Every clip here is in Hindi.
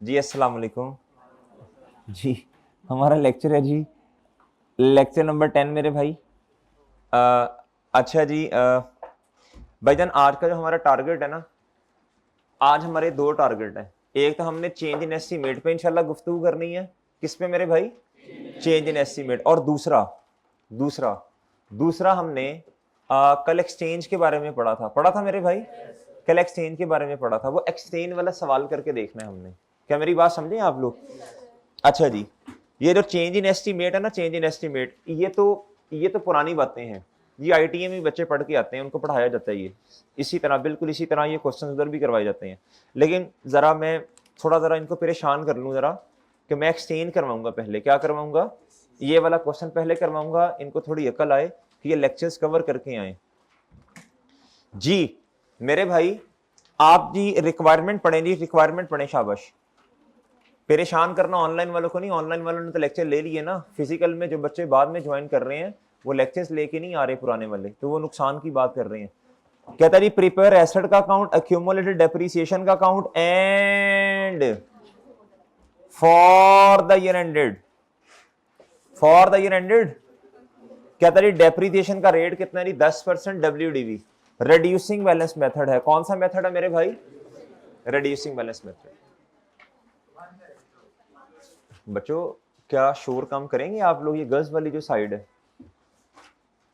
जी अस्सलाम वालेकुम। जी हमारा लेक्चर है जी, लेक्चर नंबर 10 मेरे भाई। अ, अच्छा जी, भाईजान आज का जो हमारा टारगेट है ना, आज हमारे दो टारगेट हैं। एक तो हमने चेंज इन एस्टीमेट पे इंशाल्लाह गुफ्तगू करनी है। किस पे मेरे भाई? Change in estimate. और दूसरा दूसरा दूसरा हमने कल एक्सचेंज के बारे में पढ़ा था मेरे भाई। कल एक्सचेंज के बारे में पढ़ा था, वो एक्सचेंज वाला सवाल करके देखना है हमने। क्या मेरी बात समझे आप लोग? अच्छा जी, ये जो चेंज इन एस्टीमेट है ना, चेंज इन एस्टीमेट, ये तो पुरानी बातें हैं। ये आईटीए में बच्चे पढ़ के आते हैं, उनको पढ़ाया जाता है ये इसी तरह, बिल्कुल इसी तरह ये क्वेश्चन उधर भी करवाए जाते हैं। लेकिन जरा मैं थोड़ा इनको परेशान कर लूँ जरा, कि मैं एक्सचेंज करवाऊंगा। पहले क्या करवाऊंगा? ये वाला क्वेश्चन पहले करवाऊंगा, इनको थोड़ी अकल आए कि ये लेक्चर्स कवर करके आए। जी मेरे भाई, आप जी रिक्वायरमेंट पढ़ें जी, रिक्वायरमेंट पढ़ें। शाबाश। परेशान करना ऑनलाइन वालों को नहीं, ऑनलाइन वालों ने तो लेक्चर ले लिए ना। फिजिकल में जो बच्चे बाद में ज्वाइन कर रहे हैं वो लेक्चर्स लेके नहीं आ रहे पुराने वाले, तो वो नुकसान की बात कर रहे हैं। कहता जी प्रिपेयर एसेट का अकाउंट, अक्यूमुलेटेड डेप्रिसिएशन का account and for the year ended, for the year ended. कहता जी डेप्रिसिएशन का रेट कितना है जी? 10% WDV। रिड्यूसिंग बैलेंस मेथड है। कौन सा मेथड है मेरे भाई? Reducing balance method. बच्चों क्या शोर कम करेंगे आप लोग? ये गर्ल्स वाली जो साइड है,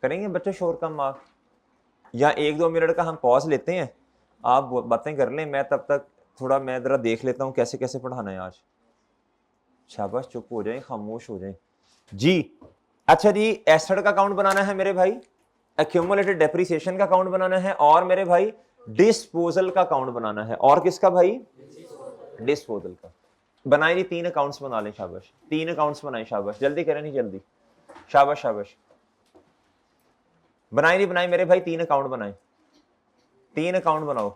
करेंगे बच्चों शोर कम? आप या 1-2 मिनट का हम पॉज लेते हैं, आप बातें कर लें, मैं तब तक थोड़ा मैं जरा देख लेता हूं कैसे कैसे पढ़ाना है आज। शाबाश, चुप हो जाएं, खामोश हो जाएं जी। अच्छा जी, एसेट का अकाउंट बनाना है मेरे भाई, एक्यूमुलेटेड डेप्रिसिएशन का अकाउंट बनाना है, और मेरे भाई डिस्पोजल का अकाउंट बनाना है। और किसका भाई? डिस्पोजल का। बनाए जी, 3 अकाउंट्स बना लें। शाबाश, 3 अकाउंट्स बनाए। शाबाश, जल्दी करें, नहीं जल्दी। शाबाश शाबाश, बनाए नहीं बनाए मेरे भाई, 3 अकाउंट बनाए, 3 अकाउंट बनाओ।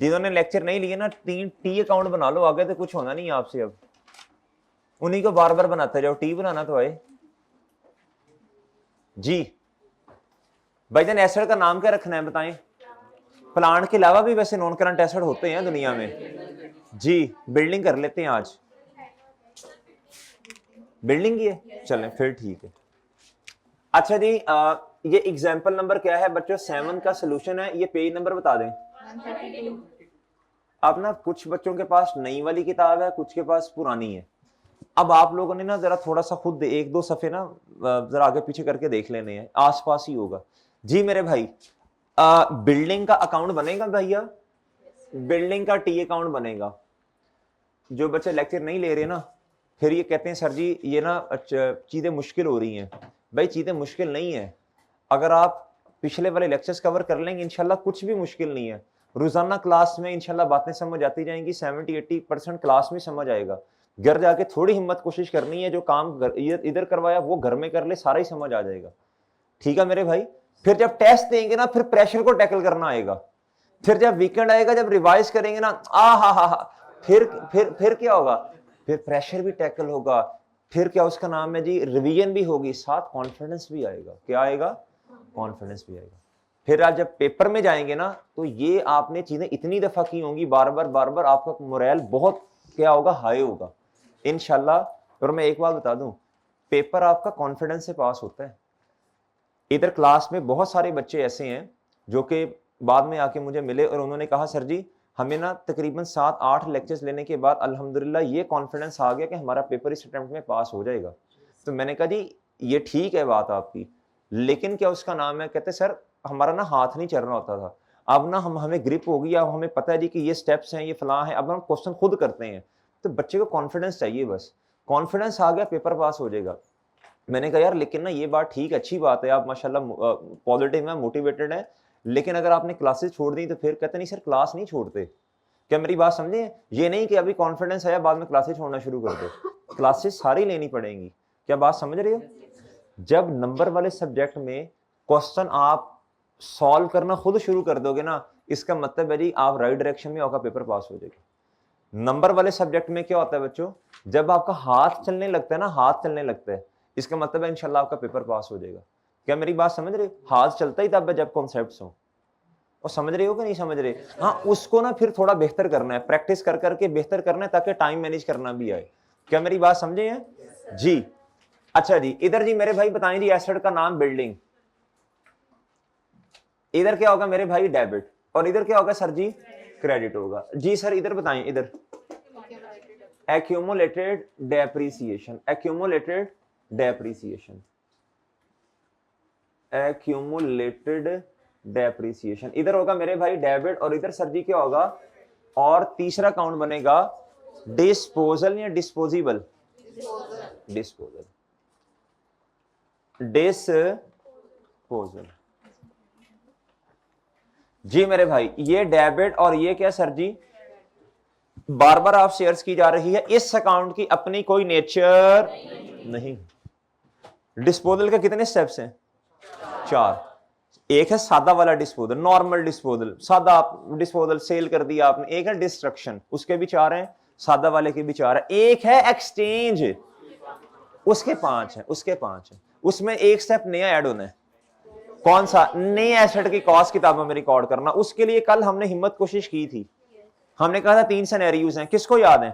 जिन्होंने लेक्चर नहीं लिए ना, 3 टी अकाउंट बना लो, आगे तो कुछ होना नहीं आपसे। अब उन्हीं को बार बार बनाते जाओ, टी बनाना तो आए जी। भाईजान एसिड का नाम क्या रखना है बताएं? प्लांट के अलावा भी वैसे नॉन करंट एसिड होते हैं दुनिया में जी। बिल्डिंग कर लेते हैं आज, बिल्डिंग की है, चलें फिर ठीक है। अच्छा जी, ये एग्जाम्पल नंबर क्या है बच्चों? 7 का सोल्यूशन है। ये पेज नंबर बता दें। अब ना कुछ बच्चों के पास नई वाली किताब है, कुछ के पास पुरानी है। अब आप लोगों ने ना जरा थोड़ा सा खुद 1-2 सफे ना जरा आगे पीछे करके देख लेने हैं, आसपास ही होगा जी मेरे भाई। बिल्डिंग का अकाउंट बनेगा भैया, बिल्डिंग का टी अकाउंट बनेगा। जो बच्चे लेक्चर नहीं ले रहे ना, फिर ये कहते हैं सर जी ये ना चीजें मुश्किल हो रही हैं। भाई चीजें मुश्किल नहीं है, अगर आप पिछले वाले लेक्चर्स कवर कर लेंगे इंशाल्लाह कुछ भी मुश्किल नहीं है। रोजाना क्लास में इंशाल्लाह बातें समझ आती जाएंगी, 70-80% क्लास में समझ आएगा। घर जाके थोड़ी हिम्मत कोशिश करनी है, जो काम इधर करवाया वो घर में कर ले, सारा ही समझ आ जाएगा। ठीक है मेरे भाई? फिर जब टेस्ट देंगे ना, फिर प्रेशर को टैकल करना आएगा। फिर जब वीकेंड आएगा, जब रिवाइज करेंगे ना, हा, फिर क्या होगा? फिर प्रेशर भी टैकल होगा, फिर क्या उसका नाम है जी, रिवीजन भी होगी, साथ कॉन्फिडेंस भी आएगा। क्या आएगा? कॉन्फिडेंस भी आएगा। फिर आज जब पेपर में जाएंगे ना, तो ये आपने चीजें इतनी दफा की होंगी, बार बार आपका मोरल बहुत क्या होगा, हाई होगा इंशाल्लाह। और मैं एक बात बता दूं, पेपर आपका कॉन्फिडेंस से पास होता है। इधर क्लास में बहुत सारे बच्चे ऐसे हैं जो कि बाद में आके मुझे मिले और उन्होंने कहा सर जी हमें ना तकरीबन 7-8 लेक्चर्स लेने के बाद अल्हम्दुलिल्लाह ये कॉन्फिडेंस आ गया कि हमारा पेपर इस अटेम्प्ट में पास हो जाएगा। तो मैंने कहा जी ये ठीक है बात आपकी, लेकिन क्या उसका नाम है? कहते सर हमारा ना हाथ नहीं चल रहा होता था, अब ना हमें ग्रिप होगी, अब हमें पता है जी कि ये स्टेप्स हैं, ये फलां है, अब हम क्वेश्चन खुद करते हैं। तो बच्चे को कॉन्फिडेंस चाहिए, बस कॉन्फिडेंस आ गया पेपर पास हो जाएगा। मैंने कहा यार लेकिन ना ये बात ठीक, अच्छी बात है, आप माशाल्लाह पॉजिटिव है, मोटिवेटेड है, लेकिन अगर आपने क्लासेस छोड़ दी तो फिर कहते नहीं सर क्लास नहीं छोड़ते। क्या मेरी बात समझे? ये नहीं कि अभी कॉन्फिडेंस आया बाद में क्लासेस छोड़ना शुरू कर दो, क्लासेस सारी लेनी पड़ेंगी। क्या बात समझ रहे हो? जब नंबर वाले सब्जेक्ट में क्वेश्चन आप सॉल्व करना खुद शुरू कर दोगे ना, इसका मतलब है जी आप राइट डायरेक्शन में, आपका पेपर पास हो जाएगा। नंबर वाले सब्जेक्ट में क्या होता है बच्चों? जब आपका हाथ चलने लगता है ना, हाथ चलने लगता है, इसका मतलब है इंशाल्लाह आपका पेपर पास हो जाएगा। क्या मेरी बात समझ रहे? हाथ चलता ही तब है जब कॉन्सेप्ट्स हो। और समझ रहे हो कि नहीं समझ रहे? हाँ, उसको ना फिर थोड़ा बेहतर करना है, प्रैक्टिस कर करके बेहतर करना है, ताकि टाइम मैनेज करना भी आए। क्या मेरी बात समझे हैं जी? अच्छा जी, इधर जी मेरे भाई बताएं जी, एसेट का नाम बिल्डिंग, इधर क्या होगा मेरे भाई? डेबिट, और इधर क्या होगा सर जी? क्रेडिट होगा जी। सर इधर बताएं, इधर accumulated depreciation, accumulated depreciation, accumulated depreciation, इधर होगा मेरे भाई डेबिट, और इधर सर जी क्या होगा? और तीसरा काउंट बनेगा डिस्पोजल या डिस्पोजिबल? डिस्पोजल, डिस्पोजल जी मेरे भाई। ये डेबिट और ये क्या सर जी? बार बार आप शेयर्स की जा रही है, इस अकाउंट की अपनी कोई नेचर नहीं। डिस्पोजल के कितने स्टेप्स हैं? 4। एक है सादा वाला डिस्पोजल, नॉर्मल डिस्पोजल, सादा डिस्पोजल, सेल कर दिया आपने। एक है डिस्ट्रक्शन, उसके भी 4 हैं, सादा वाले के भी 4 है। एक है एक्सचेंज, उसके 5 है, उसके 5 है। उसमें एक स्टेप नया ऐड होना है। कौन सा? नए एसेट की कॉस्ट किताबों में रिकॉर्ड करना। उसके लिए कल हमने हिम्मत कोशिश की थी, हमने कहा था 3 सिनेरियोज हैं। किसको याद है?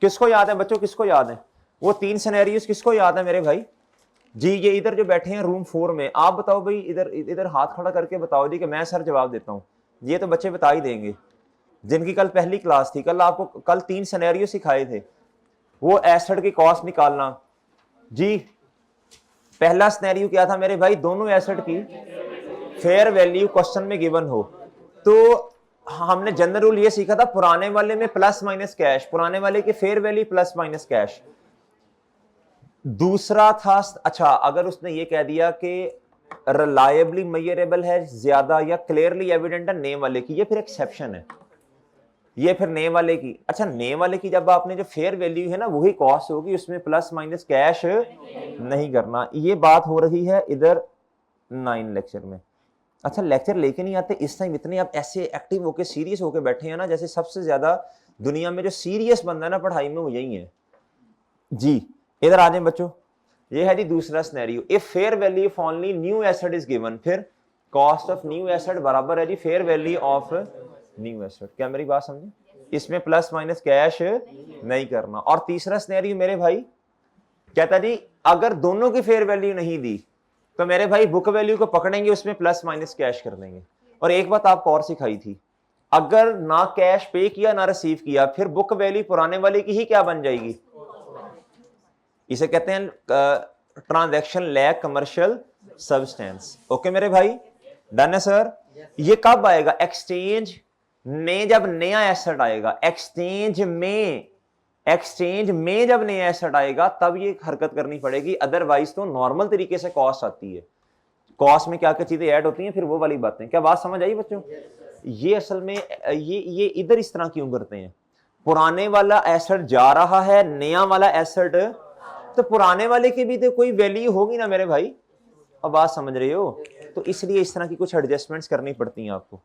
किसको याद है बच्चों? किसको याद है वो 3 सिनेरियोज? किसको याद है मेरे भाई जी? ये इधर जो बैठे हैं रूम 4 में, आप बताओ भाई, इधर इधर हाथ खड़ा करके बताओ जी, कि मैं सर जवाब देता हूं। ये तो बच्चे बता ही देंगे, जिनकी कल पहली क्लास थी। कल आपको कल 3 सिनेरियो सिखाए थे, वो एसेट की कॉस्ट निकालना जी। पहला सिनेरियो क्या था मेरे भाई? दोनों एसेट की फेयर वैल्यू क्वेश्चन में गिवन हो। तो हमने जनरल रूल ये सीखा था, पुराने वाले में प्लस माइनस कैश, पुराने वाले की fair value plus minus cash. दूसरा था, अच्छा अगर उसने ये कह दिया कि रिलायबली मेजरेबल है ज्यादा या क्लियरली एविडेंट है नेम वाले की, ये फिर एक्सेप्शन है, ये फिर नेम वाले की। अच्छा, नेम वाले की जब आपने जो फेयर वैल्यू है ना वही कॉस्ट होगी, उसमें प्लस माइनस कैश नहीं करना। ये बात हो रही है इधर 9 लेक्चर में। अच्छा, लेक्चर लेके नहीं आते इस टाइम, इतने आप ऐसे एक्टिव होके सीरियस होके बैठे हैं ना, जैसे सबसे ज्यादा दुनिया में जो सीरियस बंदा है ना पढ़ाई में वो यही है जी। इधर आ जाए बच्चों, ये है जी दूसरा scenario. If fair value of only new asset is given, फिर कॉस्ट ऑफ न्यू एसेट बराबर है जी fair value of new asset. क्या मेरी बात समझे? इसमें प्लस माइनस कैश नहीं करना। और तीसरा सिनेरियो मेरे भाई कहता जी, अगर दोनों की फेयर वैल्यू नहीं दी तो मेरे भाई बुक वैल्यू को पकड़ेंगे, उसमें प्लस माइनस कैश कर देंगे। और एक बात आपको और सिखाई थी, अगर ना कैश पे किया ना रिसीव किया, फिर बुक वैल्यू पुराने वाले की ही क्या बन जाएगी? इसे कहते हैं transaction lack commercial substance. Okay मेरे भाई, डन है सर? ये कब आएगा? एक्सचेंज में, जब नया एसेट आएगा। एक्सचेंज में जब नया एसेट आएगा तब ये हरकत करनी पड़ेगी, अदरवाइज तो नॉर्मल तरीके से कॉस्ट आती है। कॉस्ट में क्या क्या चीजें ऐड होती हैं, फिर वो वाली बातें। क्या बात समझ आई बच्चों? ये असल में ये इधर इस तरह क्यों करते हैं? पुराने वाला एसेट जा रहा है, नया वाला एसेट, तो पुराने वाले की भी तो कोई वैल्यू होगी ना मेरे भाई। अब बात समझ रहे हो? तो इसलिए इस तरह की कुछ एडजस्टमेंट्स करनी पड़ती हैं आपको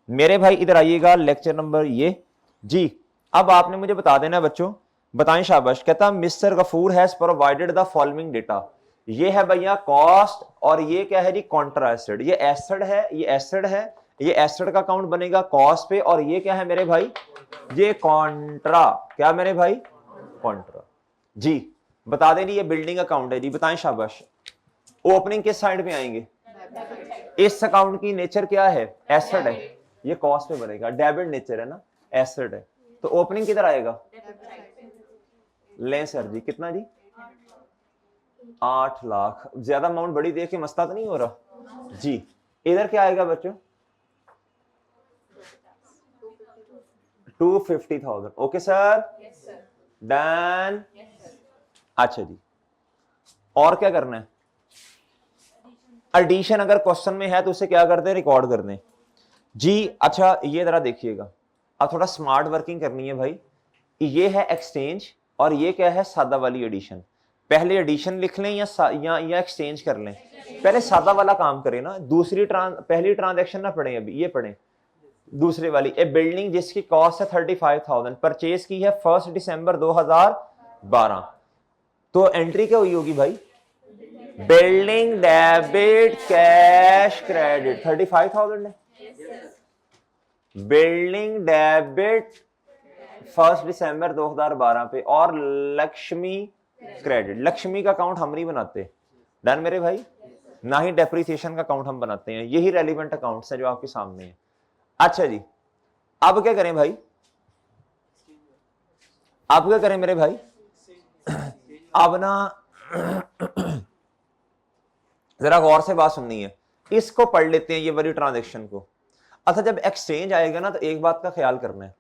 मेरे भाई। इधर आइएगा, लेक्चर नंबर ये जी। अब आपने मुझे बता देना बच्चों, बताएं शाबाश। कहता mister Gafoor has provided the following data. ये है भैया कॉस्ट, और ये क्या है जी? Contra asset. ये एसेट है, ये एसेट है, ये एसेट का काउंट बनेगा कॉस्ट पे, और ये क्या है मेरे भाई? ये कॉन्ट्रा। क्या मेरे भाई? कॉन्ट्रा जी। बता दें ये बिल्डिंग अकाउंट है जी, बताएं शाबाश। ओपनिंग किस साइड पे आएंगे? इस अकाउंट की नेचर क्या है? एसेट है, ये कॉस्ट पे बनेगा, डेबिट नेचर है ना, एसेट है, तो ओपनिंग किधर आएगा? लें सर जी, कितना जी? 8 लाख। ज्यादा अमाउंट बड़ी देख के मस्ता तो नहीं हो रहा जी। इधर क्या आएगा बच्चों? 250,000। Okay sir, done. अच्छा जी, और क्या करना है? एडिशन अगर क्वेश्चन में है तो उसे क्या करते हैं? रिकॉर्ड कर दें जी। अच्छा, ये जरा देखिएगा, अब थोड़ा स्मार्ट वर्किंग करनी है भाई। ये है एक्सचेंज, और ये क्या है? सादा वाली एडिशन। पहले एडिशन लिख लें या एक्सचेंज कर लें? पहले सादा वाला काम करें ना, पहली ट्रांजैक्शन ना पढ़े, अभी ये पढ़ें दूसरे वाली। ए बिल्डिंग जिसकी कॉस्ट है 35,000, परचेज की है 1 दिसंबर 2012। तो एंट्री क्या हुई होगी भाई? बिल्डिंग डेबिट कैश क्रेडिट 35,000 है। बिल्डिंग डेबिट 1 दिसंबर 2012 पे, और लक्ष्मी क्रेडिट। लक्ष्मी का अकाउंट हम नहीं बनाते, डन मेरे भाई, ना ही डेप्रिसिएशन का अकाउंट हम बनाते हैं। यही रेलिवेंट अकाउंट्स है जो आपके सामने है। अच्छा जी, अब क्या करें भाई, अब क्या करें मेरे भाई, अब ना जरा गौर से बात सुननी है, इसको पढ़ लेते हैं ये वाली ट्रांजेक्शन को। अच्छा, जब एक्सचेंज आएगा ना तो एक बात का ख्याल करना है,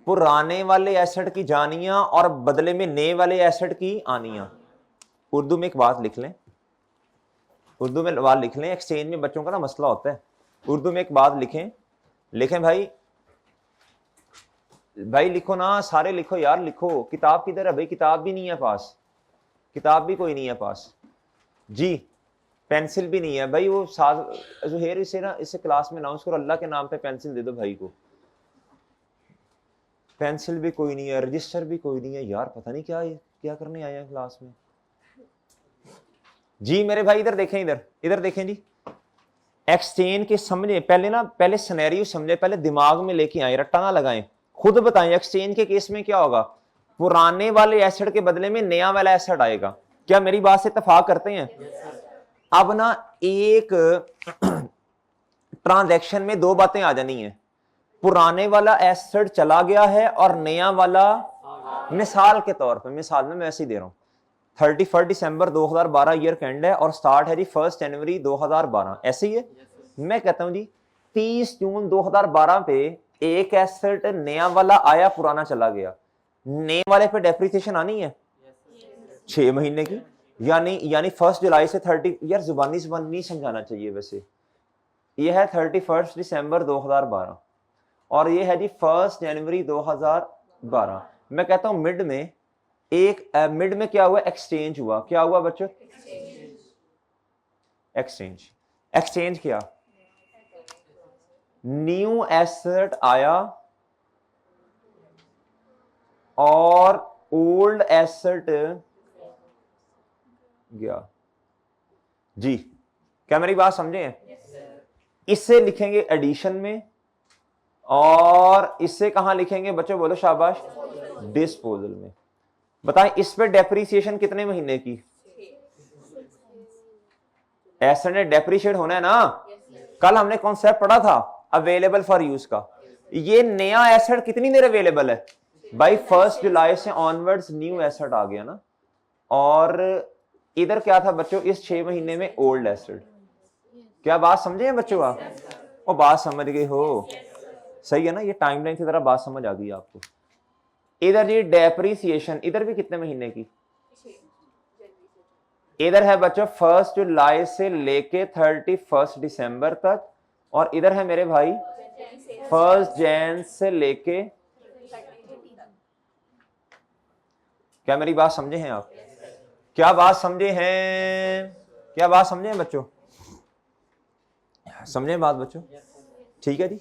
पुराने वाले एसेट की जानियां और बदले में नए वाले एसेट की आनियां। उर्दू में एक बात लिख लें, उर्दू में बात लिख लें, एक्सचेंज में बच्चों का ना मसला होता है। उर्दू में एक बात लिखें, लिखें भाई, भाई लिखो ना, सारे लिखो यार, लिखो। किताब किधर है भाई, किताब भी नहीं है पास, किताब भी कोई नहीं है पास जी, पेंसिल भी नहीं है भाई। वो साथ जुहेर इसे ना, इसे क्लास में अनाउंस करो, अल्लाह के नाम पे पेंसिल दे दो भाई को। पेंसिल भी कोई नहीं है, रजिस्टर भी कोई नहीं है यार, पता नहीं क्या क्या करने आए हैं क्लास में जी। मेरे भाई इधर देखें, इधर इधर देखें जी, एक्सचेंज के समझे पहले ना, पहले सिनेरियो समझे, पहले दिमाग में लेके आए, रट्टा ना लगाएं, खुद बताएं एक्सचेंज के केस में क्या होगा। पुराने वाले एसेट के बदले में नया वाला एसेट आएगा। क्या मेरी बात से इत्तेफाक करते हैं? अब ना एक ट्रांजैक्शन में दो बातें आ जानी है, पुराने वाला एसेट चला गया है और नया वाला, मिसाल के तौर पे, मिसाल में मैं ऐसे ही दे रहा हूं, 31 दिसंबर 2012 ईयर कैंड है और स्टार्ट है जी 1 जनवरी 2012, ऐसे ही है। मैं कहता हूं जी 30 जून 2012 पे एक एसेट नया वाला आया, पुराना चला गया, नए वाले पे डेप्रिसिएशन आनी है 6 महीने की, यानी 1 जुलाई से 30, यार जुबानी जुबानी नहीं समझाना चाहिए वैसे। ये है 31 दिसंबर 2012 और ये है जी 1 जनवरी 2012। मैं कहता हूं मिड में एक, मिड में क्या हुआ, एक्सचेंज हुआ। क्या हुआ बच्चों? एक्सचेंज। एक्सचेंज किया, न्यू एसेट आया और ओल्ड एसेट गया जी। क्या मेरी बात समझे हैं? इससे लिखेंगे एडिशन में, और इससे कहां लिखेंगे बच्चों, बोलो शाबाश, डिस्पोजल में। बताएं इस पे डेप्रिसिएशन कितने महीने की? एसेट ने डेप्रिशिएट होना है ना। कल हमने कॉन्सेप्ट पढ़ा था अवेलेबल फॉर यूज का। ये नया एसेट कितनी देर अवेलेबल है भाई? 1 जुलाई से ऑनवर्ड्स न्यू एसेट आ गया ना, और इधर क्या था बच्चों, इस 6 महीने में ओल्ड एसेट। क्या बात समझे हैं बच्चों आप? और बात समझ गए हो? सही है ना, ये टाइमलाइन की तरह बात समझ आ गई आपको। इधर जी डेप्रिसिएशन, इधर भी कितने महीने की? इधर है बच्चों 1 जुलाई से लेके 31 दिसंबर तक, और इधर है मेरे भाई 1 जैन से लेके, क्या मेरी बात समझे हैं आप? क्या बात समझे हैं? क्या बात समझे हैं बच्चों? समझे बात बच्चों? ठीक है जी।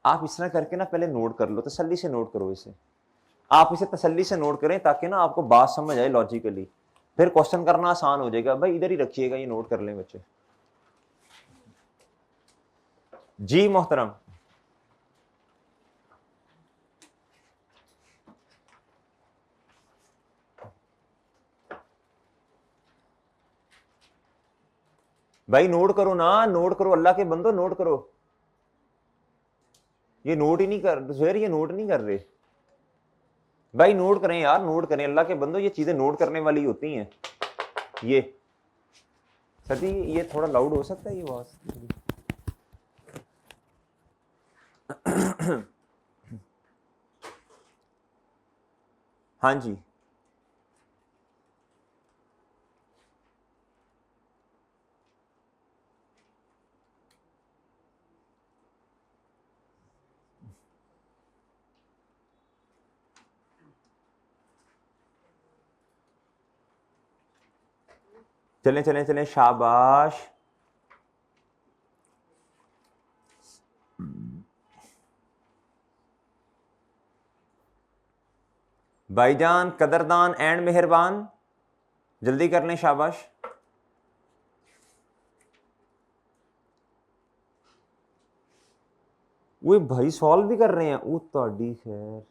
आप इस तरह करके ना पहले नोट कर लो, तसल्ली से नोट करो इसे, आप इसे तसल्ली से नोट करें ताकि ना आपको बात समझ आए लॉजिकली, फिर क्वेश्चन करना आसान हो जाएगा। भाई इधर ही रखिएगा, ये नोट कर लें बच्चे जी। मोहतरम, भाई नोट करो ना, नोट करो, अल्लाह के बंदो नोट करो। ये नोट ही नहीं कर, जोहर ये नोट नहीं कर रहे भाई, नोट करें यार, नोट करें अल्लाह के बंदो, ये चीजें नोट करने वाली होती हैं। ये सर जी, ये थोड़ा लाउड हो सकता है ये आवाज? हाँ जी, चलें चलें चलें, शाबाश। भाईजान कदरदान एंड मेहरबान, जल्दी कर लें, शाबाश। वो भाई सॉल्व भी कर रहे हैं, वो तोड़ी खैर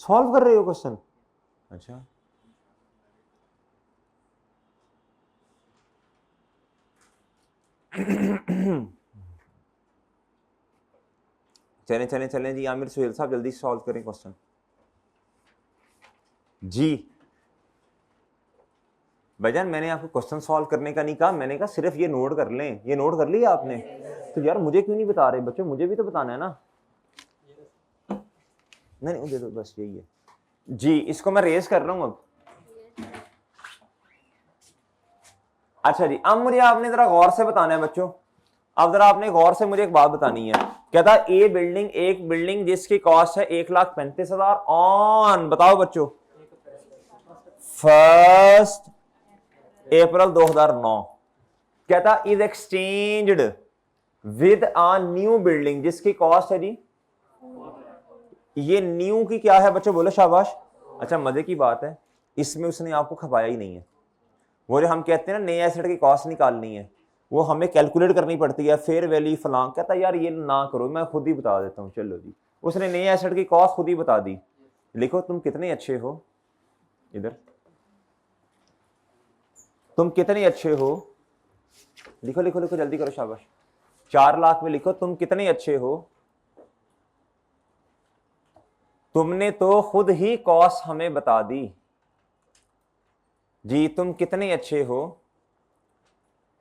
सॉल्व कर रहे हो क्वेश्चन। अच्छा चलें चलें चलें जी, आमिर सुहेल साहब जल्दी सॉल्व करें क्वेश्चन जी। भाईजान मैंने आपको क्वेश्चन सॉल्व करने का नहीं कहा, मैंने कहा सिर्फ ये नोट कर लें। ये नोट कर लिया आपने? तो यार मुझे क्यों नहीं बता रहे बच्चों, मुझे भी तो बताना है ना। नहीं नहीं दे दो बस, यही है जी। इसको मैं रेज कर रहा हूं अब। अच्छा जी, अब मुझे आपने जरा गौर से बताना है बच्चों। अब जरा आपने गौर से मुझे एक बात बतानी है। कहता है ए बिल्डिंग, एक बिल्डिंग जिसकी कॉस्ट है 1,35,000 ऑन, बताओ बच्चों, 1 अप्रैल 2009। कहता is exchanged with a new building जिसकी कॉस्ट है जी, ये न्यू की क्या है बच्चों, बोलो शाबाश। अच्छा मजे की बात है, इसमें उसने आपको खपाया ही नहीं है। वो जो हम कहते हैं ना नए एसेट की कॉस्ट निकालनी है, वो हमें कैलकुलेट करनी पड़ती है, फेयर वैल्यू फलां। कहता यार ये ना करो, मैं खुद ही बता देता हूँ। चलो जी, उसने नए एसेट की कॉस्ट खुद ही बता दी। लिखो तुम कितने अच्छे हो, इधर तुम कितने अच्छे हो, लिखो लिखो लिखो जल्दी करो शाबाश। 4 लाख में लिखो तुम कितने अच्छे हो, तुमने तो खुद ही कॉस्ट हमें बता दी जी। तुम कितने अच्छे हो,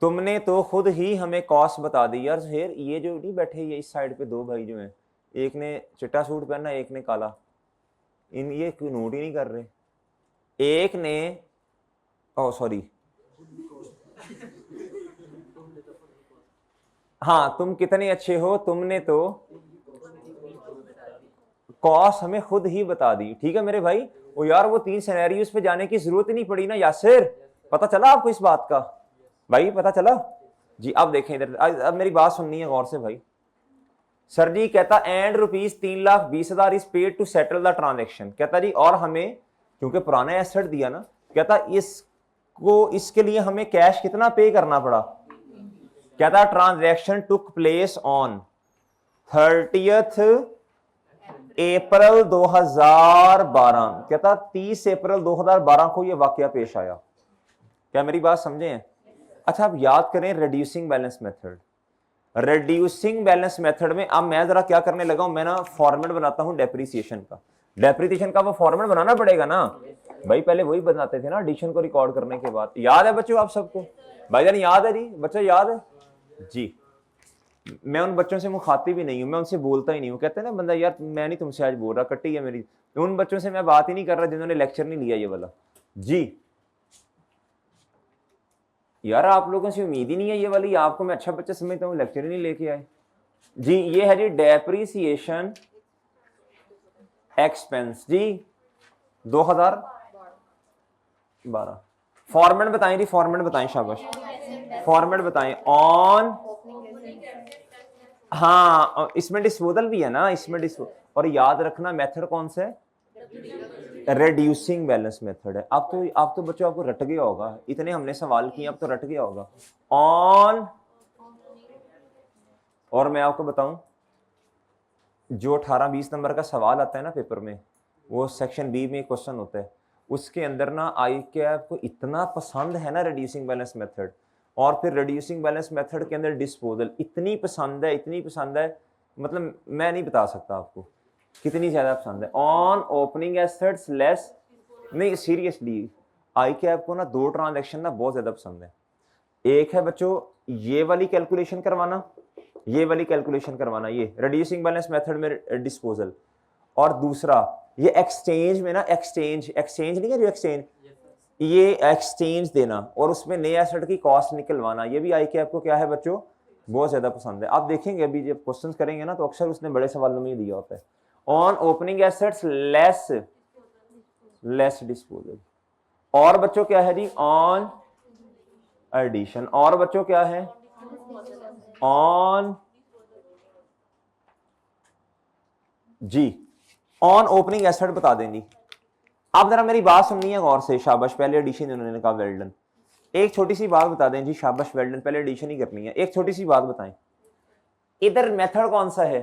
तुमने तो खुद ही हमें कॉस्ट बता दी। यार फिर ये जो नहीं बैठे, ये इस साइड पे दो भाई जो हैं, एक ने चिट्टा सूट पहना, एक ने काला, इन ये क्यों नोट ही नहीं कर रहे। एक ने ओ सॉरी, हाँ तुम कितने अच्छे हो, तुमने तो कॉस्ट हमें खुद ही बता दी। ठीक है मेरे भाई। वो यार वो 3 सिनेरियोस पे जाने की जरूरत ही नहीं पड़ी ना यासिर, पता चला आपको इस बात का भाई, पता चला जी। अब देखें इधर, अब मेरी बात सुननी है गौर से भाई। सर जी कहता and rupees 3,20,000 is paid to settle the transaction. कहता जी और हमें क्योंकि पुराना एसेट दिया ना, कहता इसको इसके लिए हमें कैश कितना पे करना पड़ा। कहता transaction took place on 30th अप्रैल 2012। कहता 30 अप्रैल 2012 को यह वाकया पेश आया। क्या मेरी बात समझे हैं? अच्छा आप याद करें reducing balance method. Reducing balance method में अब मैं जरा क्या करने लगा हूं, मैं ना फॉर्मेट बनाता हूं डेप्रिसिएशन का। डेप्रिसिएशन का वो फॉर्मेट बनाना पड़ेगा ना भाई, पहले वही बनाते थे ना एडिशन को रिकॉर्ड करने के बाद। याद है बच्चों आप सबको? भाईजान याद है जी, बच्चों याद है जी। मैं उन बच्चों से मुखातिब भी नहीं हूं, मैं उनसे बोलता ही नहीं हूं। कहते हैं ना बंदा यार मैं नहीं तुमसे आज बोल रहा, कट्टी है मेरी। उन बच्चों से मैं बात ही नहीं कर रहा जिन्होंने लेक्चर नहीं लिया ये वाला जी। यार आप लोगों से उम्मीद ही नहीं है ये वाली, आपको मैं अच्छा बच्चा समझता हूँ, लेक्चर ही नहीं लेके आए जी। ये है जी डेप्रिसिएशन एक्सपेंस जी 2012। फॉर्मेट बताएं जी, फॉर्मेट बताएं शाबाश, फॉर्मेट बताएं ऑन। हाँ इसमें डिस्पोजल भी है ना, इसमें डिस्पोजल। और याद रखना मेथड कौन सा है, रिड्यूसिंग बैलेंस मेथड है। अब तो बच्चों आपको रट गया होगा, इतने हमने सवाल किए अब तो रट गया होगा ऑन। और मैं आपको बताऊं जो 18-20 नंबर का सवाल आता है ना पेपर में, वो सेक्शन बी में क्वेश्चन होता है, उसके अंदर ना आई कैप को इतना पसंद है ना रिड्यूसिंग बैलेंस मेथड, और फिर रिड्यूसिंग बैलेंस मेथड के अंदर डिस्पोजल इतनी पसंद है, इतनी पसंद है, मतलब मैं नहीं बता सकता आपको कितनी ज्यादा पसंद है। ऑन ओपनिंग एसेट्स लेस, नहीं सीरियसली आई कैप को ना 2 ट्रांजैक्शन ना बहुत ज्यादा पसंद है। एक है बच्चों ये वाली कैलकुलेशन करवाना, ये वाली कैलकुलेशन करवाना, ये रिड्यूसिंग बैलेंस मेथड में डिस्पोजल, और दूसरा ये एक्सचेंज में ना, एक्सचेंज नहीं है जो एक्सचेंज, ये एक्सचेंज देना और उसमें नए एसेट की कॉस्ट निकलवाना, ये भी आई कैप को क्या है बच्चों बहुत ज्यादा पसंद है। आप देखेंगे अभी जब क्वेश्चंस करेंगे ना तो अक्सर उसने बड़े सवालों में दिया होता है on opening assets less disposal. और बच्चों क्या है जी ऑन एडिशन। और बच्चों क्या है ऑन जी, ऑन ओपनिंग एसेट बता दें जी। आप जरा मेरी बात सुननी है गौर से, शाबाश पहले एडिशन उन्होंने कहा वेल डन। एक छोटी सी बात बता दें जी, शाबाश वेल डन, पहले एडिशन ही करनी है। एक छोटी सी बात बताएं, इधर मेथड कौन सा है,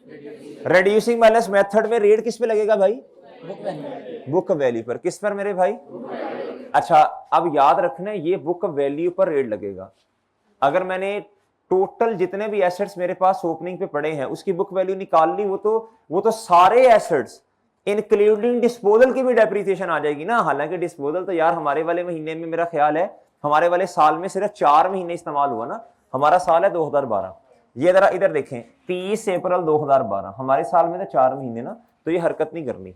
रेड्यूसिंग बैलेंस मेथड में रेट किस पे लगेगा भाई? Book value. बुक वैल्यू पर। किस पर मेरे भाई? अच्छा, अब याद रखना ये बुक वैल्यू पर रेट लगेगा। अगर मैंने टोटल जितने भी एसेट्स मेरे पास ओपनिंग पे पड़े हैं उसकी बुक वैल्यू निकाल ली, वो तो सारे एसेट्स इंक्लूडिंग डिस्पोजल की भी डेप्रिसिएशन आ जाएगी ना। हालांकि डिस्पोजल तो यार हमारे वाले महीने में, मेरा ख्याल है हमारे वाले साल में सिर्फ 4 महीने इस्तेमाल हुआ ना। हमारा साल है 2012। ये जरा इधर देखें, 30 अप्रैल 2012, हमारे साल में तो 4 महीने ना, तो ये हरकत नहीं करनी।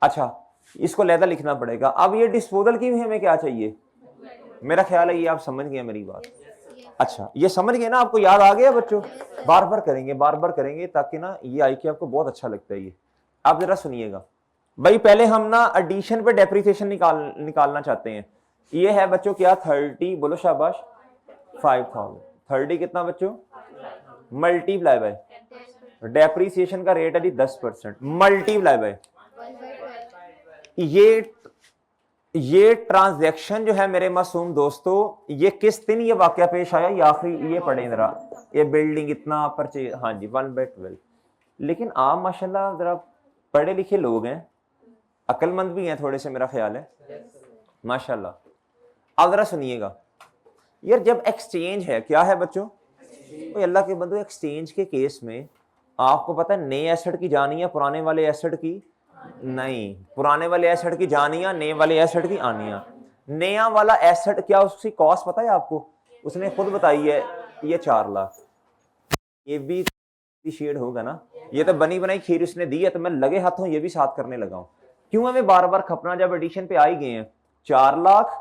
अच्छा, इसको लहदा लिखना पड़ेगा। अब ये डिस्पोजल की भी हमें क्या चाहिए? मेरा ख्याल है ये आप समझ गए मेरी बात। अच्छा, ये समझ गए ना, आपको याद आ गया बच्चों? बार बार करेंगे ताकि ना ये आई कि आपको बहुत अच्छा लगता है ये। आप जरा सुनिएगा भाई, पहले हम ना एडिशन पे डेप्रिसिएशन निकालना चाहते हैं। ये है बच्चों क्या? 30, बोलो शाबाश, 5000। 30 कितना बच्चों? मल्टीप्लाई बाय डेप्रिसिएशन का रेट है जी 10%, मल्टीप्लाई बाय ये ट्रांजैक्शन जो है मेरे मासूम दोस्तों, ये किस दिन ये वाकया पेश आया? ये आखिरी, ये पढ़े जरा, ये बिल्डिंग इतना परचेज, हाँ जी 1/12। लेकिन आप माशाल्लाह जरा पढ़े लिखे लोग हैं, अक्लमंद भी हैं थोड़े से, मेरा ख्याल है माशाल्लाह। अब जरा सुनिएगा यार, जब एक्सचेंज है, क्या है बच्चों? तो अल्लाह के बंदो, एक्सचेंज के केस में आपको पता है नए एसेट की जानी है, पुराने वाले एसेट की नहीं, पुराने वाले एसेट की जानिया, नए वाले एसेट की आनिया। नया वाला एसेट क्या, उसकी कॉस्ट पता है आपको? उसने खुद बताई है, ये 4 लाख। ये भी शेड होगा ना, ये तो बनी बनाई खीर उसने दी है, तो मैं लगे हाथों ये भी साथ करने लगा हूं। क्यों हमें बार बार खपना? जब एडिशन पे आ ही गए हैं, 4 लाख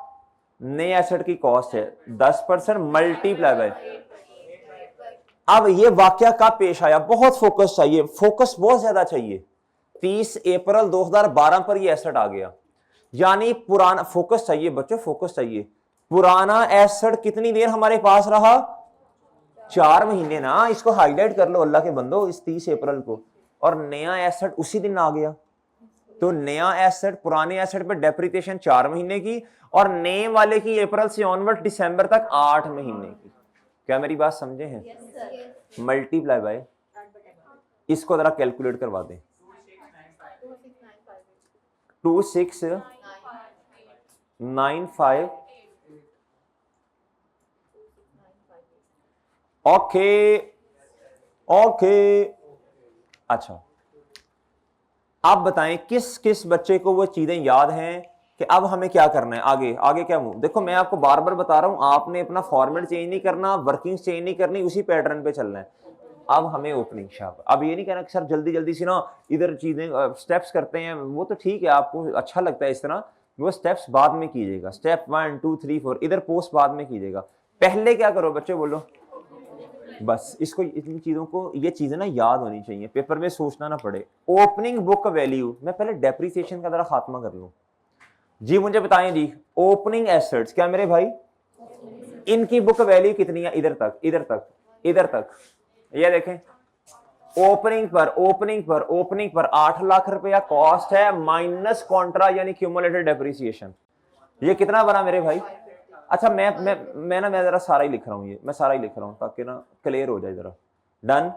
नए एसेट की कॉस्ट है, 10% मल्टीप्लाई बाय। अब ये वाकया कब पेश आया? बहुत फोकस चाहिए, फोकस बहुत ज्यादा चाहिए। 30 अप्रैल 2012 पर ये एसेट आ गया, यानी पुराना, फोकस चाहिए बच्चों, फोकस चाहिए। पुराना एसेट कितनी देर हमारे पास रहा? 4 महीने ना, इसको हाईलाइट कर लो अल्लाह के बंदो, इस 30 अप्रैल को। और नया एसेट उसी दिन आ गया, तो नया एसेट पुराने एसेट पे डेप्रिसिएशन 4 महीने की, और नए वाले की अप्रैल से ऑनवर्ड दिसंबर तक 8 महीने की। क्या मेरी बात समझे हैं? मल्टीप्लाई बाय, इसको जरा कैलकुलेट करवा दें। 2695, ओके। अच्छा, आप बताएं किस किस बच्चे को वो चीजें याद हैं कि अब हमें क्या करना है? आगे आगे क्या मूव? देखो मैं आपको बार बार बता रहा हूं, आपने अपना फॉर्मेट चेंज नहीं करना, वर्किंग चेंज नहीं करनी, उसी पैटर्न पे चलना है। अब हमें ओपनिंग शाप, अब ये नहीं कहना कि सर जल्दी जल्दी से ना इधर चीजें स्टेप्स करते हैं, वो तो ठीक है, आपको अच्छा लगता है इस तरह, वो स्टेप्स बाद में कीजिएगा। स्टेप 1 2 3 4 इधर पोस्ट बाद में कीजिएगा। पहले क्या करो बच्चे, बोलो बस। इसको, इन चीजों को, ये चीजें ना याद होनी चाहिए, पेपर में सोचना ना पड़े। ओपनिंग बुक वैल्यू, मैं पहले डेप्रिसिएशन का जरा खात्मा कर लूं जी। मुझे बताएं जी, ओपनिंग एसेट्स क्या मेरे भाई, इनकी बुक वैल्यू कितनी है? इधर तक, इधर तक, इधर तक। ये देखें, ओपनिंग पर 8 लाख रुपया कॉस्ट है, माइनस कॉन्ट्रा यानी क्यूमुलेटेड डेप्रिसिएशन। ये कितना बना मेरे भाई? अच्छा, मैं जरा सारा ही लिख रहा हूं, ये मैं सारा ही लिख रहा हूं ताकि ना क्लियर हो जाए जरा। डन।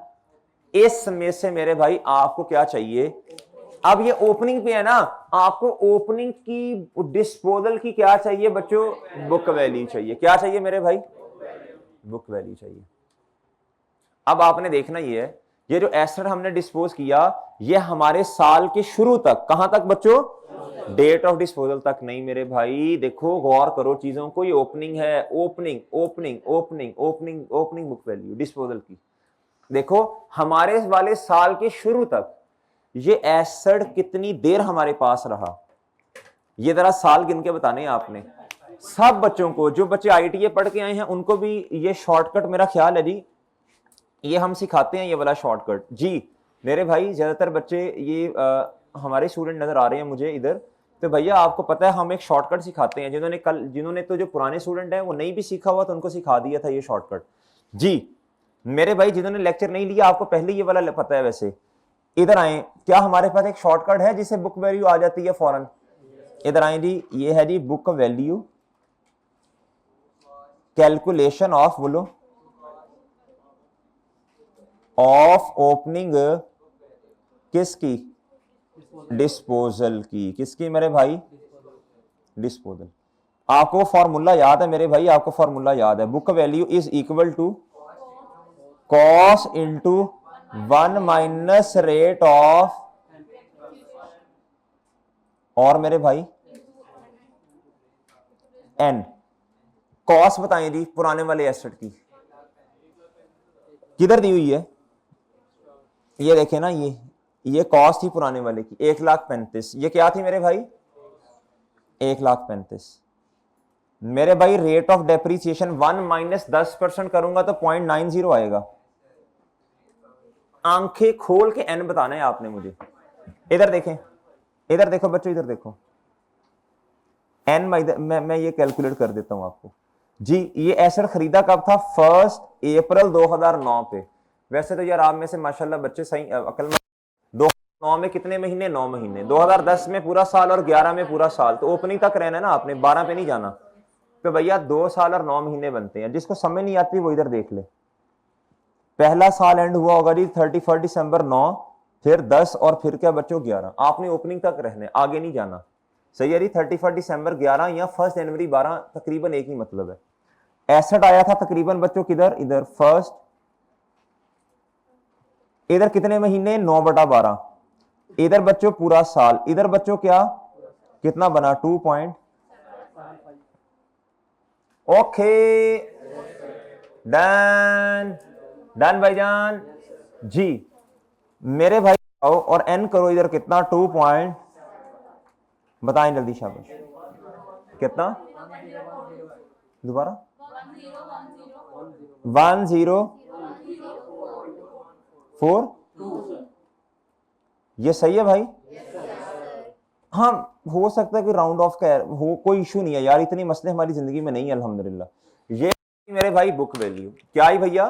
इसमें से मेरे भाई आपको क्या चाहिए? अब ये ओपनिंग पे है ना, आपको ओपनिंग की डिस्पोजल की क्या चाहिए बच्चों? बुक वैल्यू चाहिए। क्या चाहिए मेरे भाई? बुक वैल्यू चाहिए। अब आपने देखना ये है, ये जो एसेट हमने डिस्पोज किया, ये हमारे साल के शुरू तक, कहां तक बच्चों? डेट ऑफ डिस्पोजल तक नहीं मेरे भाई। देखो गौर करो चीजों को, ये ओपनिंग है, ओपनिंग बुक वैल्यू डिस्पोजल की। देखो हमारे वाले साल के शुरू तक ये एसेट कितनी देर हमारे पास रहा, ये जरा साल गिन के बताने हैं आपने। सब बच्चों को, जो बच्चे आईटीए पढ़ के आए हैं उनको भी ये शॉर्टकट मेरा ख्याल है जी, ये हम सिखाते हैं, ये वाला शॉर्टकट जी मेरे भाई। ज्यादातर बच्चे ये हमारे स्टूडेंट नजर आ रहे हैं मुझे इधर, तो भैया आपको पता है हम एक शॉर्टकट सिखाते हैं। जिन्होंने तो जो पुराने स्टूडेंट हैं वो नहीं भी सीखा हुआ तो उनको सिखा दिया था ये शॉर्टकट जी मेरे भाई। जिन्होंने लेक्चर नहीं लिया आपको पहले ये वाला पता है। वैसे इधर आए, क्या हमारे पास एक शॉर्टकट है जिससे बुक वैल्यू आ जाती है फौरन? इधर आए जी, ये है जी बुक वैल्यू कैलकुलेशन ऑफ, बोलो, ऑफ ओपनिंग किसकी? डिस्पोजल की। किसकी मेरे भाई? डिस्पोजल। आपको फॉर्मूला याद है मेरे भाई? आपको फॉर्मूला याद है? Book value is equal to cost into 1 minus rate of, और मेरे भाई एन। कॉस्ट बताएं जी पुराने वाले एसेट की, किधर दी हुई है? ये देखे ना, ये कॉस्ट थी पुराने वाले की 1,35,000। ये क्या थी मेरे भाई? 1,35,000। मेरे भाई रेट ऑफ डेप्रीसिएशन 1 माइनस 10% करूंगा तो 0.90 आएगा। आंखें खोल के एन बताना है आपने मुझे। इधर देखें, इधर देखो बच्चों, इधर देखो एन। मैं ये कैलकुलेट कर देता हूं आपको जी। ये एसेट खरीदा कब था? 1 अप्रैल 2009 पे। वैसे तो यार आप में से माशाल्लाह बच्चे सही अकलमंद। 2009 में कितने महीने? 9 महीने। 2010 में पूरा साल और 11 में पूरा साल। तो ओपनिंग तक रहना है ना आपने, 12 पे नहीं जाना। तो भैया 2 साल और 9 महीने बनते हैं। जिसको समझ नहीं आती वो इधर देख ले। पहला साल एंड हुआ होगा जी 31 दिसंबर 9, फिर 10 और फिर क्या बच्चों 11। आपने ओपनिंग तक रहने, आगे नहीं जाना। सही है जी। 31 दिसंबर 11 या 1 जनवरी 12 तकरीबन एक ही मतलब है। एसेट आया था तकरीबन बच्चों किधर? इधर फर्स्ट। इधर कितने महीने? 9/12। इधर बच्चों पूरा साल। इधर बच्चों क्या कितना बना? 2 पॉइंट। ओके डन, डन भाईजान जी। मेरे भाई आओ और एन करो इधर कितना? 2 पॉइंट। बताएं जल्दी शाबाश। कितना? दोबारा 104। ये सही है भाई? हाँ हो सकता है कि राउंड ऑफ का हो, कोई इशू नहीं है यार। इतनी मसले हमारी जिंदगी में नहीं है अल्हम्दुलिल्लाह। ये मेरे भाई बुक वैल्यू क्या है भैया?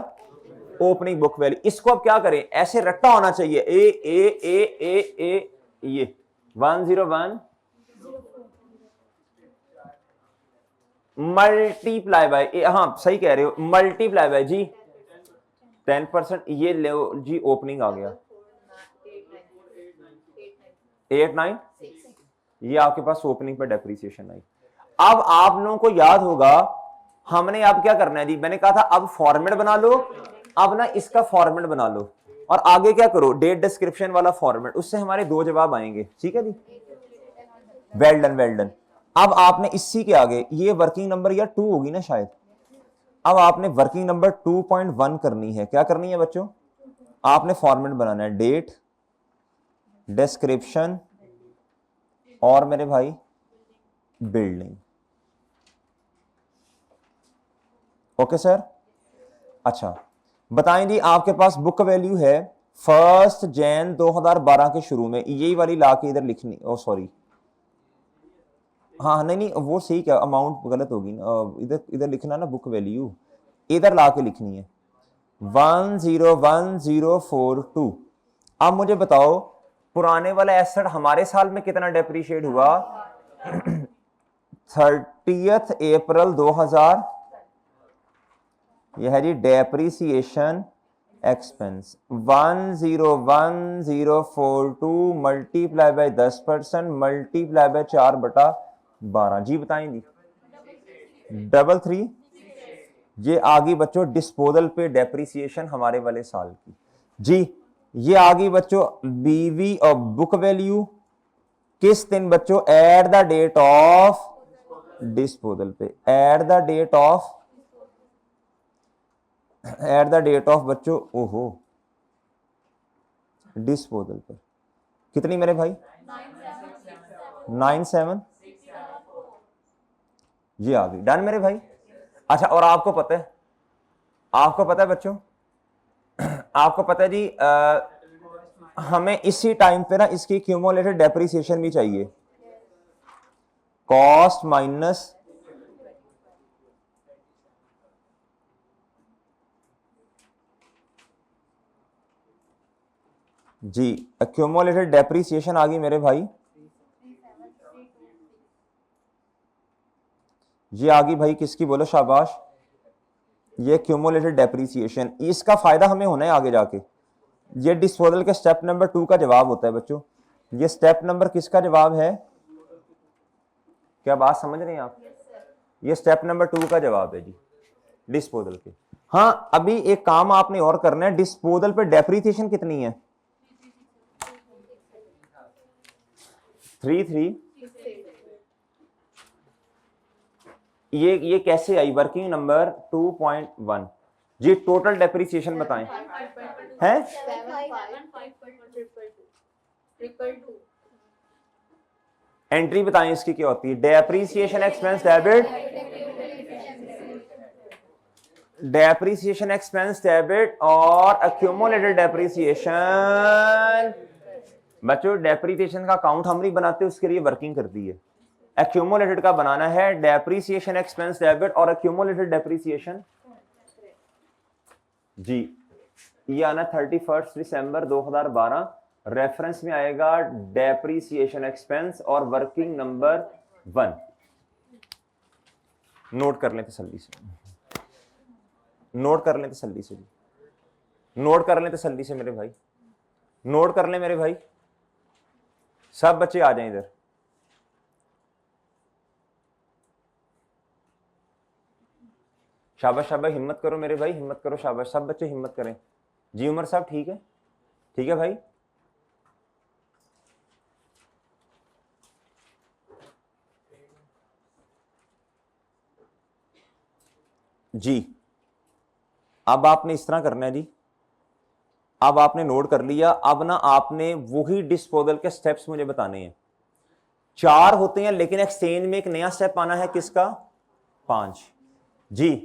Opening book value. इसको अब क्या करें? ऐसे रट्टा होना चाहिए। ए ये 101 मल्टीप्लाई बाय, हाँ सही कह रहे हो, मल्टीप्लाई बाय जी 10%। ये ले जी ओपनिंग आ गया 89। ये आपके पास ओपनिंग पर डेप्रीसिएशन आई। अब आप लोगों को याद होगा हमने अब क्या करना है जी। मैंने कहा था अब फॉर्मेट बना लो। अब ना इसका फॉर्मेट बना लो और आगे क्या करो? डेट डिस्क्रिप्शन वाला फॉर्मेट। उससे हमारे 2 जवाब आएंगे। ठीक है जी। Well done, well done. अब आपने इसी के आगे ये वर्किंग नंबर या 2 होगी ना शायद। अब आपने वर्किंग नंबर 2.1 करनी है। क्या करनी है बच्चों? आपने फॉर्मेट बनाना है डेट डिस्क्रिप्शन और मेरे भाई बिल्डिंग। Okay sir. अच्छा बताएं जी, आपके पास बुक वैल्यू है 1 जनवरी 2012 के शुरू में। यही वाली ला के इधर लिखनी। ओ सॉरी, हाँ नहीं वो सही, क्या अमाउंट गलत होगी ना। इधर इधर लिखना ना बुक वैल्यू, इधर ला के लिखनी है 101042। अब मुझे बताओ पुराने वाला एसेट हमारे साल में कितना डेप्रीशिएट हुआ? 30 अप्रैल 2000। यह है जी depreciation expense 101042 multiply by 10% multiply by 4/12। जी बताएं जी। 33। ये आगे बच्चों डिस्पोजल पे डेप्रीसिएशन हमारे वाले साल की जी। ये आगे बच्चों बीवी और बुक वैल्यू किस दिन बच्चों? At the date of disposal पे। एट द डेट ऑफ बच्चों ओहो डिस्पोजल पर कितनी मेरे भाई? 97। ये आ गई। डन मेरे भाई। अच्छा और आपको पता है, बच्चों आपको पता है जी हमें इसी टाइम पे ना इसकी क्यूमुलेटेड डेप्रीसिएशन भी चाहिए। कॉस्ट माइनस जी एक्यूमुलेटेड डेप्रीसिएशन आ गई मेरे भाई। ये आ गई भाई किसकी? बोलो शाबाश। ये क्यूमुलेटेड डेप्रीसिएशन, इसका फायदा हमें होना है आगे जाके। ये डिस्पोजल के स्टेप नंबर 2 का जवाब होता है बच्चों। ये स्टेप नंबर किसका जवाब है? क्या बात समझ रहे हैं आप? ये स्टेप नंबर 2 का जवाब है जी, डिस्पोजल के। हाँ, अभी एक काम आपने और करना है, डिस्पोजल पे डेप्रिसिएशन कितनी है? 3 ये कैसे आई? वर्किंग नंबर 2.1 जी। टोटल डेप्रिसिएशन बताएं हैं? एंट्री बताएं इसकी क्या होती है? Depreciation expense debit, depreciation expense debit और एक्यूमुलेटेड डेप्रिसिएशन। बच्चों डेप्रिसिएशन का अकाउंट हम नहीं बनाते, उसके लिए वर्किंग करती है। एक्यूमुलेटेड का बनाना है, डेप्रिसिएशन एक्सपेंस डेबिट और एक्यूमुलेटेड डेप्रिसिएशन जी। ये आना 31 दिसंबर 2012, रेफरेंस में आएगा डेप्रिसिएशन एक्सपेंस और वर्किंग नंबर 1। नोट कर लें तसल्ली से, नोट कर लें तसल्ली से जी, नोट कर लें तसल्ली से मेरे भाई, नोट कर लें मेरे भाई। सब बच्चे आ जाएं इधर। शाबाश शाबाश, हिम्मत करो मेरे भाई, हिम्मत करो, शाबाश, सब बच्चे हिम्मत करें जी। उमर साहब ठीक है, ठीक है भाई। जी अब आपने इस तरह करना है जी। अब आपने नोट कर लिया, अब ना आपने वही डिस्पोजल के स्टेप्स मुझे बताने हैं। 4 होते हैं, लेकिन एक्सचेंज में एक नया स्टेप आना है, किसका? 5 जी।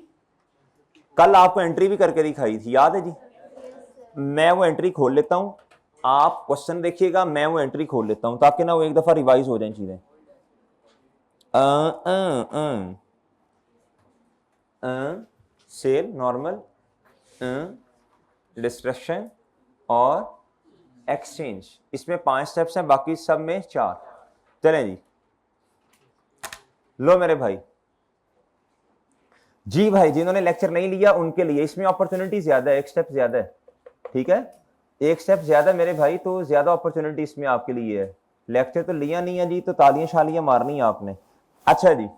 कल आपको एंट्री भी करके दिखाई थी, याद है जी? मैं वो एंट्री खोल लेता हूं, आप क्वेश्चन देखिएगा, मैं वो एंट्री खोल लेता हूं ताकि ना वो एक दफा रिवाइज हो जाए चीजें। सेल नॉर्मल, डिस्ट्रक्शन और एक्सचेंज, इसमें 5 स्टेप्स हैं, बाकी सब में 4। चलें जी, लो मेरे भाई जी। भाई जिन्होंने लेक्चर नहीं लिया उनके लिए इसमें अपॉर्चुनिटी ज्यादा है, एक स्टेप ज्यादा है, ठीक है? एक स्टेप ज्यादा मेरे भाई, तो ज्यादा अपॉर्चुनिटी इसमें आपके लिए है। लेक्चर तो लिया नहीं है जी, तो तालियां शालियां मारनी है आपने। अच्छा जी,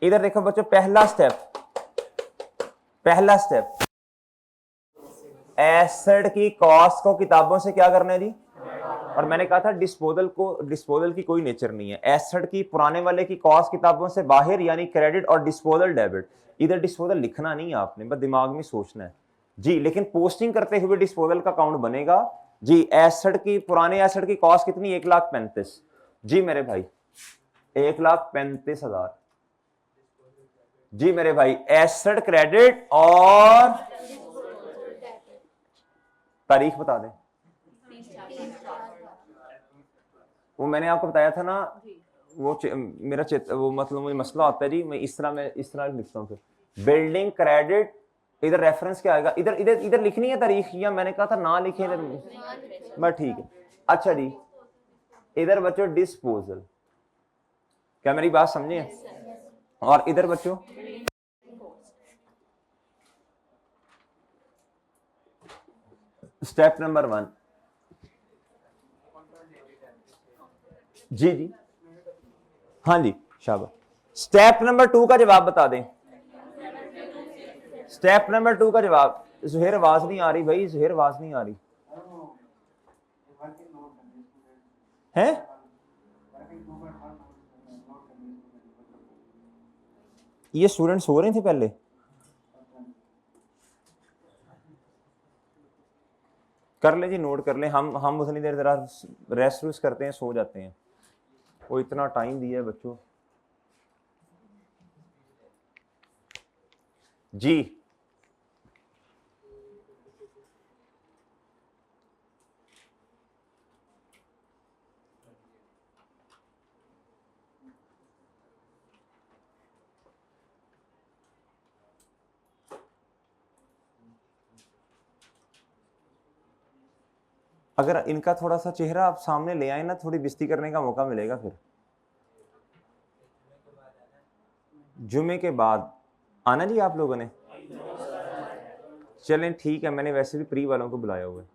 इधर देखो बच्चों, पहला स्टेप, पहला स्टेप, एसेट की कॉस्ट को किताबों से क्या करना है जी? और मैंने कहा था डिस्पोजल की कोई नेचर नहीं है। एसेट की पुराने वाले की कॉस्ट किताबों से बाहर, यानी क्रेडिट और डिस्पोजल डेबिट। इधर डिस्पोजल लिखना नहीं है आपने, बस दिमाग में सोचना है जी। लेकिन पोस्टिंग करते हुए डिस्पोजल का अकाउंट बनेगा जी। एसेट की, पुराने एसेट की कॉस्ट कितनी? 1,35,000 जी मेरे भाई, 1,35,000 जी मेरे भाई। एसेट क्रेडिट और तारीख बता दें। वो मैंने आपको बताया था ना, वो वो मतलब मुझे मसला होता है जी, मैं इस तरह लिखता हूँ। फिर बिल्डिंग क्रेडिट, इधर रेफरेंस क्या आएगा? इधर इधर इधर लिखनी है तारीख, या मैंने कहा था ना लिखे इधर, बस ठीक है। अच्छा जी, इधर बच्चों डिस्पोजल, क्या मेरी बात समझे? और इधर बच्चों स्टेप नंबर 1 जी जी, हाँ जी शाबाश। स्टेप नंबर 2 का जवाब बता दें। स्टेप नंबर 2 का जवाब, जुहेर आवाज नहीं आ रही भाई, जुहेर आवाज नहीं आ रही है। ये स्टूडेंट सो रहे थे पहले, कर ले जी, नोट कर ले। हम उतनी देर जरा रेस्ट वेस्ट करते हैं, सो जाते हैं। वो इतना टाइम दिया है बच्चों जी। अगर इनका थोड़ा सा चेहरा आप सामने ले आए ना, थोड़ी बिस्ती करने का मौका मिलेगा। फिर जुमे के बाद आना जी आप लोगों ने। चलें ठीक है, मैंने वैसे भी प्री वालों को बुलाया हुआ है।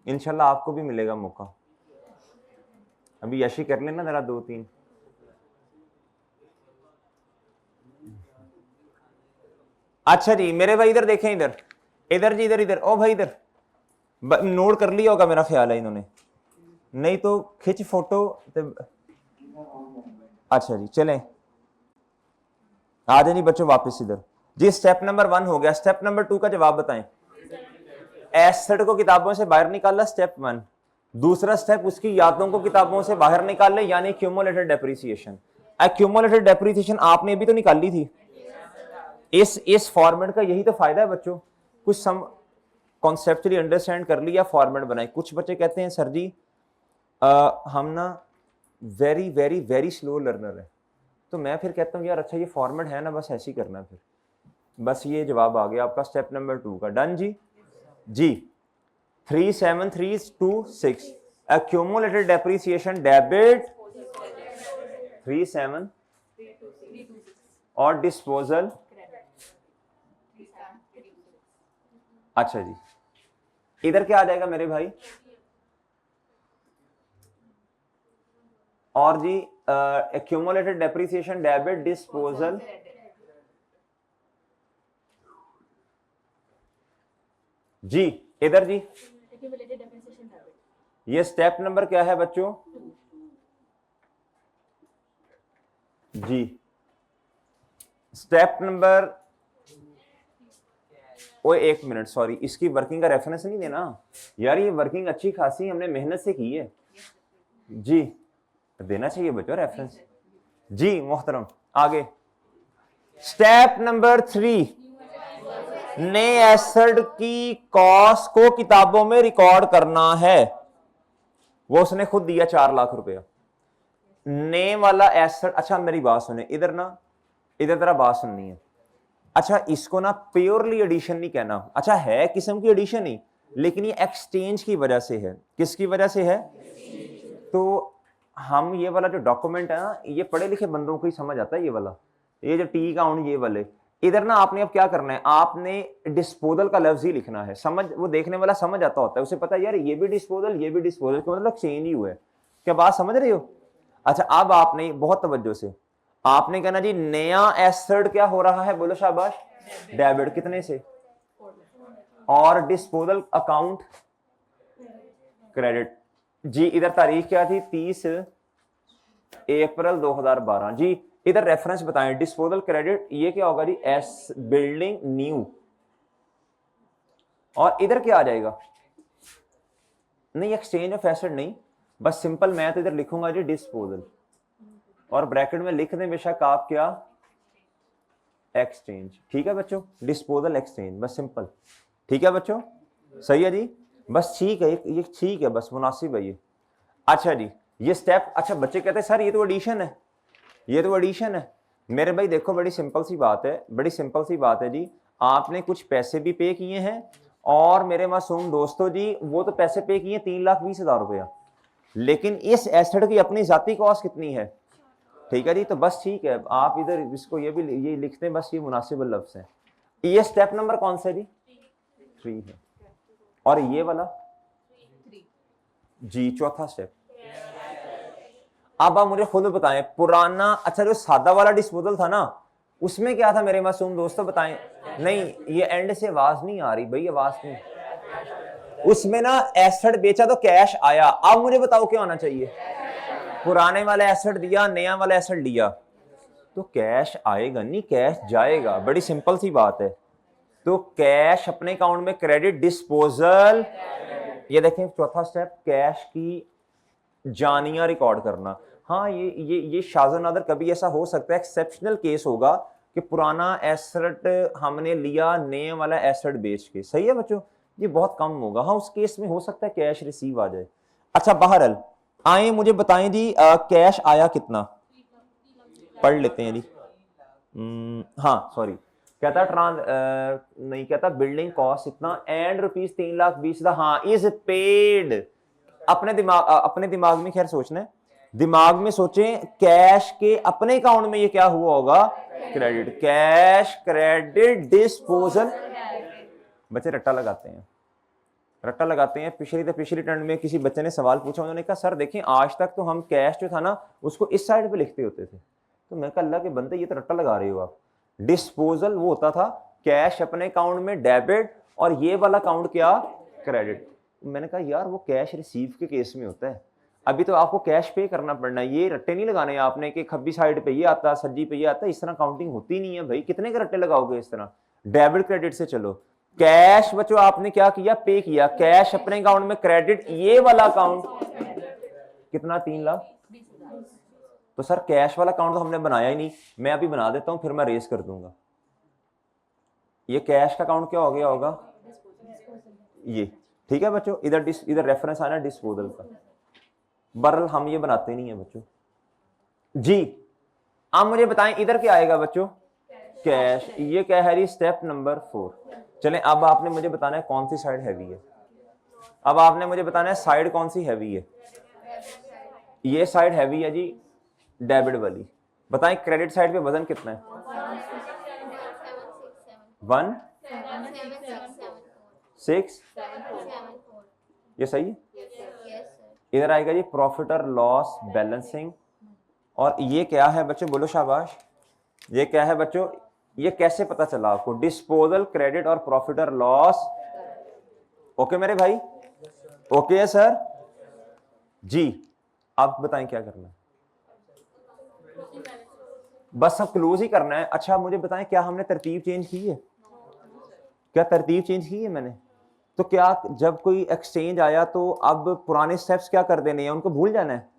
इंशाल्लाह आपको भी मिलेगा मौका। अभी यशी कर लेना जरा 2-3। अच्छा जी मेरे भाई इधर देखें, इधर इधर जी, इधर इधर, ओ भाई इधर नोट कर लिया होगा मेरा ख्याल है इन्होंने, नहीं तो खिंच फोटो। अच्छा जी चलें, आ जाए नहीं बच्चों वापस इधर जी। स्टेप नंबर 1 हो गया, स्टेप नंबर 2 का जवाब बताएं। एसेट को किताबों से बाहर निकाला, स्टेप 1। दूसरा स्टेप उसकी यादों को किताबों से बाहर निकाल ले, यानी क्यूमुलेटेड डेप्रिसिएशन। क्यूमुलेटेड डेप्रिसिएशन आपने भी तो निकाली थी। इस फॉर्मेट का यही तो फायदा है बच्चों, कुछ सम कॉन्सेप्चुअली अंडरस्टैंड कर लिया, फॉर्मेट बनाए। कुछ बच्चे कहते हैं सर जी हम ना very very very slow learner है, तो मैं फिर कहता हूँ यार अच्छा ये फॉर्मेट है ना, बस ऐसे ही करना। फिर बस ये जवाब आ गया आपका स्टेप नंबर 2 का। डन जी। जी 37326 accumulated depreciation डेबिट 37 और डिस्पोजल। अच्छा जी इधर क्या आ जाएगा मेरे भाई, और जी accumulated depreciation डेबिट डिस्पोजल। जी इधर जी ये स्टेप नंबर क्या है बच्चों जी, स्टेप नंबर, ओए 1 मिनट सॉरी, इसकी वर्किंग का रेफरेंस नहीं देना यार, ये वर्किंग अच्छी खासी हमने मेहनत से की है जी, देना चाहिए बच्चों रेफरेंस जी। मोहतरम आगे स्टेप नंबर 3, नए एसेट की कॉस्ट को किताबों में रिकॉर्ड करना है। वो उसने खुद दिया 4 लाख रुपया ने वाला एसेट। अच्छा मेरी बात सुने इधर ना, इधर जरा बात सुननी है। अच्छा इसको ना प्योरली एडिशन नहीं कहना, अच्छा है किस्म की एडिशन ही, लेकिन ये एक्सचेंज की वजह से है। किसकी वजह से है? तो हम ये वाला जो डॉक्यूमेंट है ना, ये पढ़े लिखे बंदों को ही समझ आता है ये वाला, ये जो टी काउंट ये वाले। इधर ना आपने अब क्या करना है, आपने डिस्पोजल का लफ्ज ही लिखना है। समझ वो देखने वाला समझ आता होता है, उसे पता है यार ये भी डिस्पोजल ये भी डिस्पोजल, का मतलब चेंज ही हुआ है। क्या बात समझ रहे हो? अच्छा अब आपने बहुत तवज्जो से आपने कहना जी नया एसेट क्या हो रहा है, बोलो शाबाश, डेबिट कितने से, और डिस्पोजल अकाउंट क्रेडिट। जी इधर तारीख क्या थी 30 अप्रैल 2012 जी। इधर रेफरेंस बताएं, डिस्पोजल क्रेडिट ये क्या होगा जी, एस बिल्डिंग न्यू। और इधर क्या आ जाएगा, नहीं एक्सचेंज ऑफ एसेट नहीं, बस सिंपल मैथ इधर लिखूंगा जी डिस्पोजल, और ब्रैकेट में लिख दें बेशक आप क्या, एक्सचेंज। ठीक है बच्चों, डिस्पोजल एक्सचेंज, बस सिंपल। ठीक है बच्चों, सही है जी, बस ठीक है, ये ठीक है, बस मुनासिब है ये। अच्छा जी ये स्टेप, अच्छा बच्चे कहते हैं सर ये तो एडिशन है, ये तो एडिशन है। मेरे भाई देखो बड़ी सिंपल सी बात है, बड़ी सिंपल सी बात है जी। आपने कुछ पैसे भी पे किए हैं, और मेरे मासूम दोस्तों जी वो तो पैसे पे किए 3,20,000 रुपया, लेकिन इस एसेट की अपनी जाती कॉस्ट कितनी है। ठीक है जी, तो बस ठीक है, आप इधर इसको ये भी ये लिखते हैं, बस ये मुनासिब लफ्ज है। ये स्टेप नंबर कौन सा है जी, 3 है। और ये वाला जी चौथा स्टेप। अब आप मुझे खुद बताएं पुराना, अच्छा जो सादा वाला डिस्पोजल था ना, उसमें क्या था मेरे मासूम दोस्तों बताएं। नहीं ये एंड से आवाज नहीं आ रही भाई, आवाज नहीं। उसमें ना एसेट बेचा तो कैश आया, अब मुझे बताओ क्या होना चाहिए, पुराने वाला एसेट दिया नया वाला एसेट लिया, तो कैश आएगा नहीं कैश जाएगा, बड़ी सिंपल सी बात है। तो कैश अपने अकाउंट में क्रेडिट डिस्पोजल, ये देखें चौथा स्टेप, कैश की जानिया रिकॉर्ड करना। हाँ ये शाज़ नादर कभी ऐसा हो सकता है, एक्सेप्शनल केस होगा कि पुराना एसेट हमने लिया नए वाला एसेट बेच के, सही है बच्चों, ये बहुत कम होगा। हाँ उस केस में हो सकता है कैश रिसीव आ जाए। अच्छा बहरहाल आए मुझे बताएं जी कैश आया कितना, पढ़ लेते हैं जी। हाँ सॉरी, कहता नहीं कहता बिल्डिंग कॉस्ट इतना एंड रुपीज 3,20,000, हाँ इज पेड। अपने दिमाग में खैर सोचना है, दिमाग में सोचें कैश के अपने अकाउंट में ये क्या हुआ होगा, क्रेडिट, कैश क्रेडिट डिस्पोजल। बच्चे रट्टा लगाते हैं, रट्टा लगाते हैं। पिछली टर्न में किसी बच्चे ने सवाल पूछा, उन्होंने कहा सर देखें आज तक तो हम कैश जो था ना उसको इस साइड पे लिखते होते थे। तो मैं कहा अल्लाह के बंदे ये तो रट्टा लगा रहे हो आप। डिस्पोजल वो होता था कैश अपने अकाउंट में डेबिट और ये वाला अकाउंट क्या क्रेडिट। मैंने कहा यार वो कैश रिसीव के केस में होता है, अभी तो आपको कैश पे करना पड़ना है, ये रट्टे नहीं लगाने आपने कि खब्बी साइड पे ये आता सज्जी पे ये आता, इस तरह काउंटिंग होती नहीं है भाई। कितने के रट्टे लगाओगे इस तरह। डेबिट क्रेडिट से चलो। कैश बच्चों आपने क्या किया, पे किया, कैश अपने अकाउंट में क्रेडिट, ये वाला अकाउंट कितना 3 लाख। तो सर कैश वाला अकाउंट तो हमने बनाया ही नहीं, मैं अभी बना देता हूं फिर मैं रेस कर दूंगा। ये कैश का अकाउंट क्या हो गया होगा ये, ठीक है बच्चों। इधर रेफरेंस आना डिस्पोजल का, बरल हम ये बनाते नहीं है बच्चों जी। अब मुझे बताएं इधर क्या आएगा बच्चों, कैश। ये क्या है स्टेप नंबर 4। चलें अब आपने मुझे बताना है कौन सी साइड हैवी है। अब आपने मुझे बताना है साइड कौन सी हैवी है। ये साइड हैवी है जी डेबिट वाली। बताएं क्रेडिट साइड पे वजन कितना है। 1 6 ये सही है। इधर आएगा जी प्रॉफिट और लॉस बैलेंसिंग। और ये क्या है बच्चों, बोलो शाबाश। ये क्या है बच्चों, ये कैसे पता चला आपको। डिस्पोजल क्रेडिट और प्रॉफिट और लॉस। ओके मेरे भाई, ओके है सर जी। आप बताएं क्या करना है, बस सब क्लोज ही करना है। अच्छा मुझे बताएं क्या हमने तरतीब चेंज की है, क्या तरतीब चेंज की है मैंने। तो क्या जब कोई एक्सचेंज आया तो अब पुराने स्टेप्स क्या कर देने हैं, उनको भूल जाना है।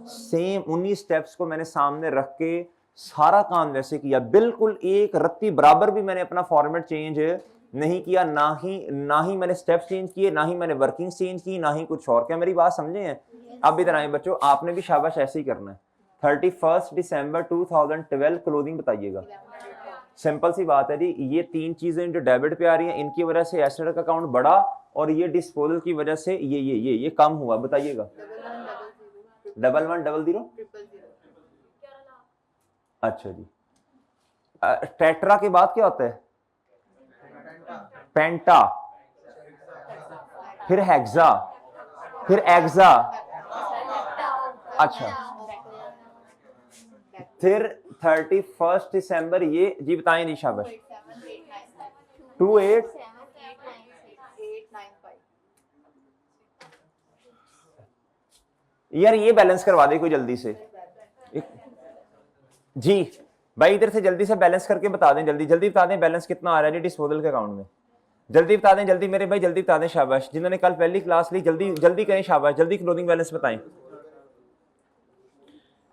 सेम 19 स्टेप्स को मैंने सामने रख के सारा काम वैसे किया, बिल्कुल एक रत्ती बराबर भी मैंने अपना फॉर्मेट चेंज नहीं किया, ना ही मैंने स्टेप्स चेंज किए, ना ही मैंने वर्किंग चेंज की, ना ही कुछ और। क्या मेरी बात समझे हैं। अब इधर आए बच्चों, आपने भी शाबाश ऐसे ही करना है। 31 दिसंबर 2012 क्लोजिंग बताइएगा। सिंपल सी बात है जी, ये 3 चीजें जो डेबिट पे आ रही हैं इनकी वजह से एसेट का अकाउंट बढ़ा और ये डिस्पोजल की वजह से ये कम हुआ। बताइएगा 1100। अच्छा जी। टेट्रा के बाद क्या होता है, पेंटा, फिर हेक्सा, फिर एक्सा, अच्छा फिर 31 दिसंबर ये जी। बताएं जी शाबाश। 28 यार ये बैलेंस करवा दे कोई जल्दी से जी भाई, इधर से जल्दी से बैलेंस करके बता दें, जल्दी जल्दी बता दें बैलेंस कितना आ रहा है जी डिस्पोजल के अकाउंट में। जल्दी बता दें, जल्दी मेरे भाई जल्दी बता दें शाबाश। जिन्होंने कल पहली क्लास ली जल्दी जल्दी करें शाबाश, जल्दी क्लोजिंग बैलेंस बताएं।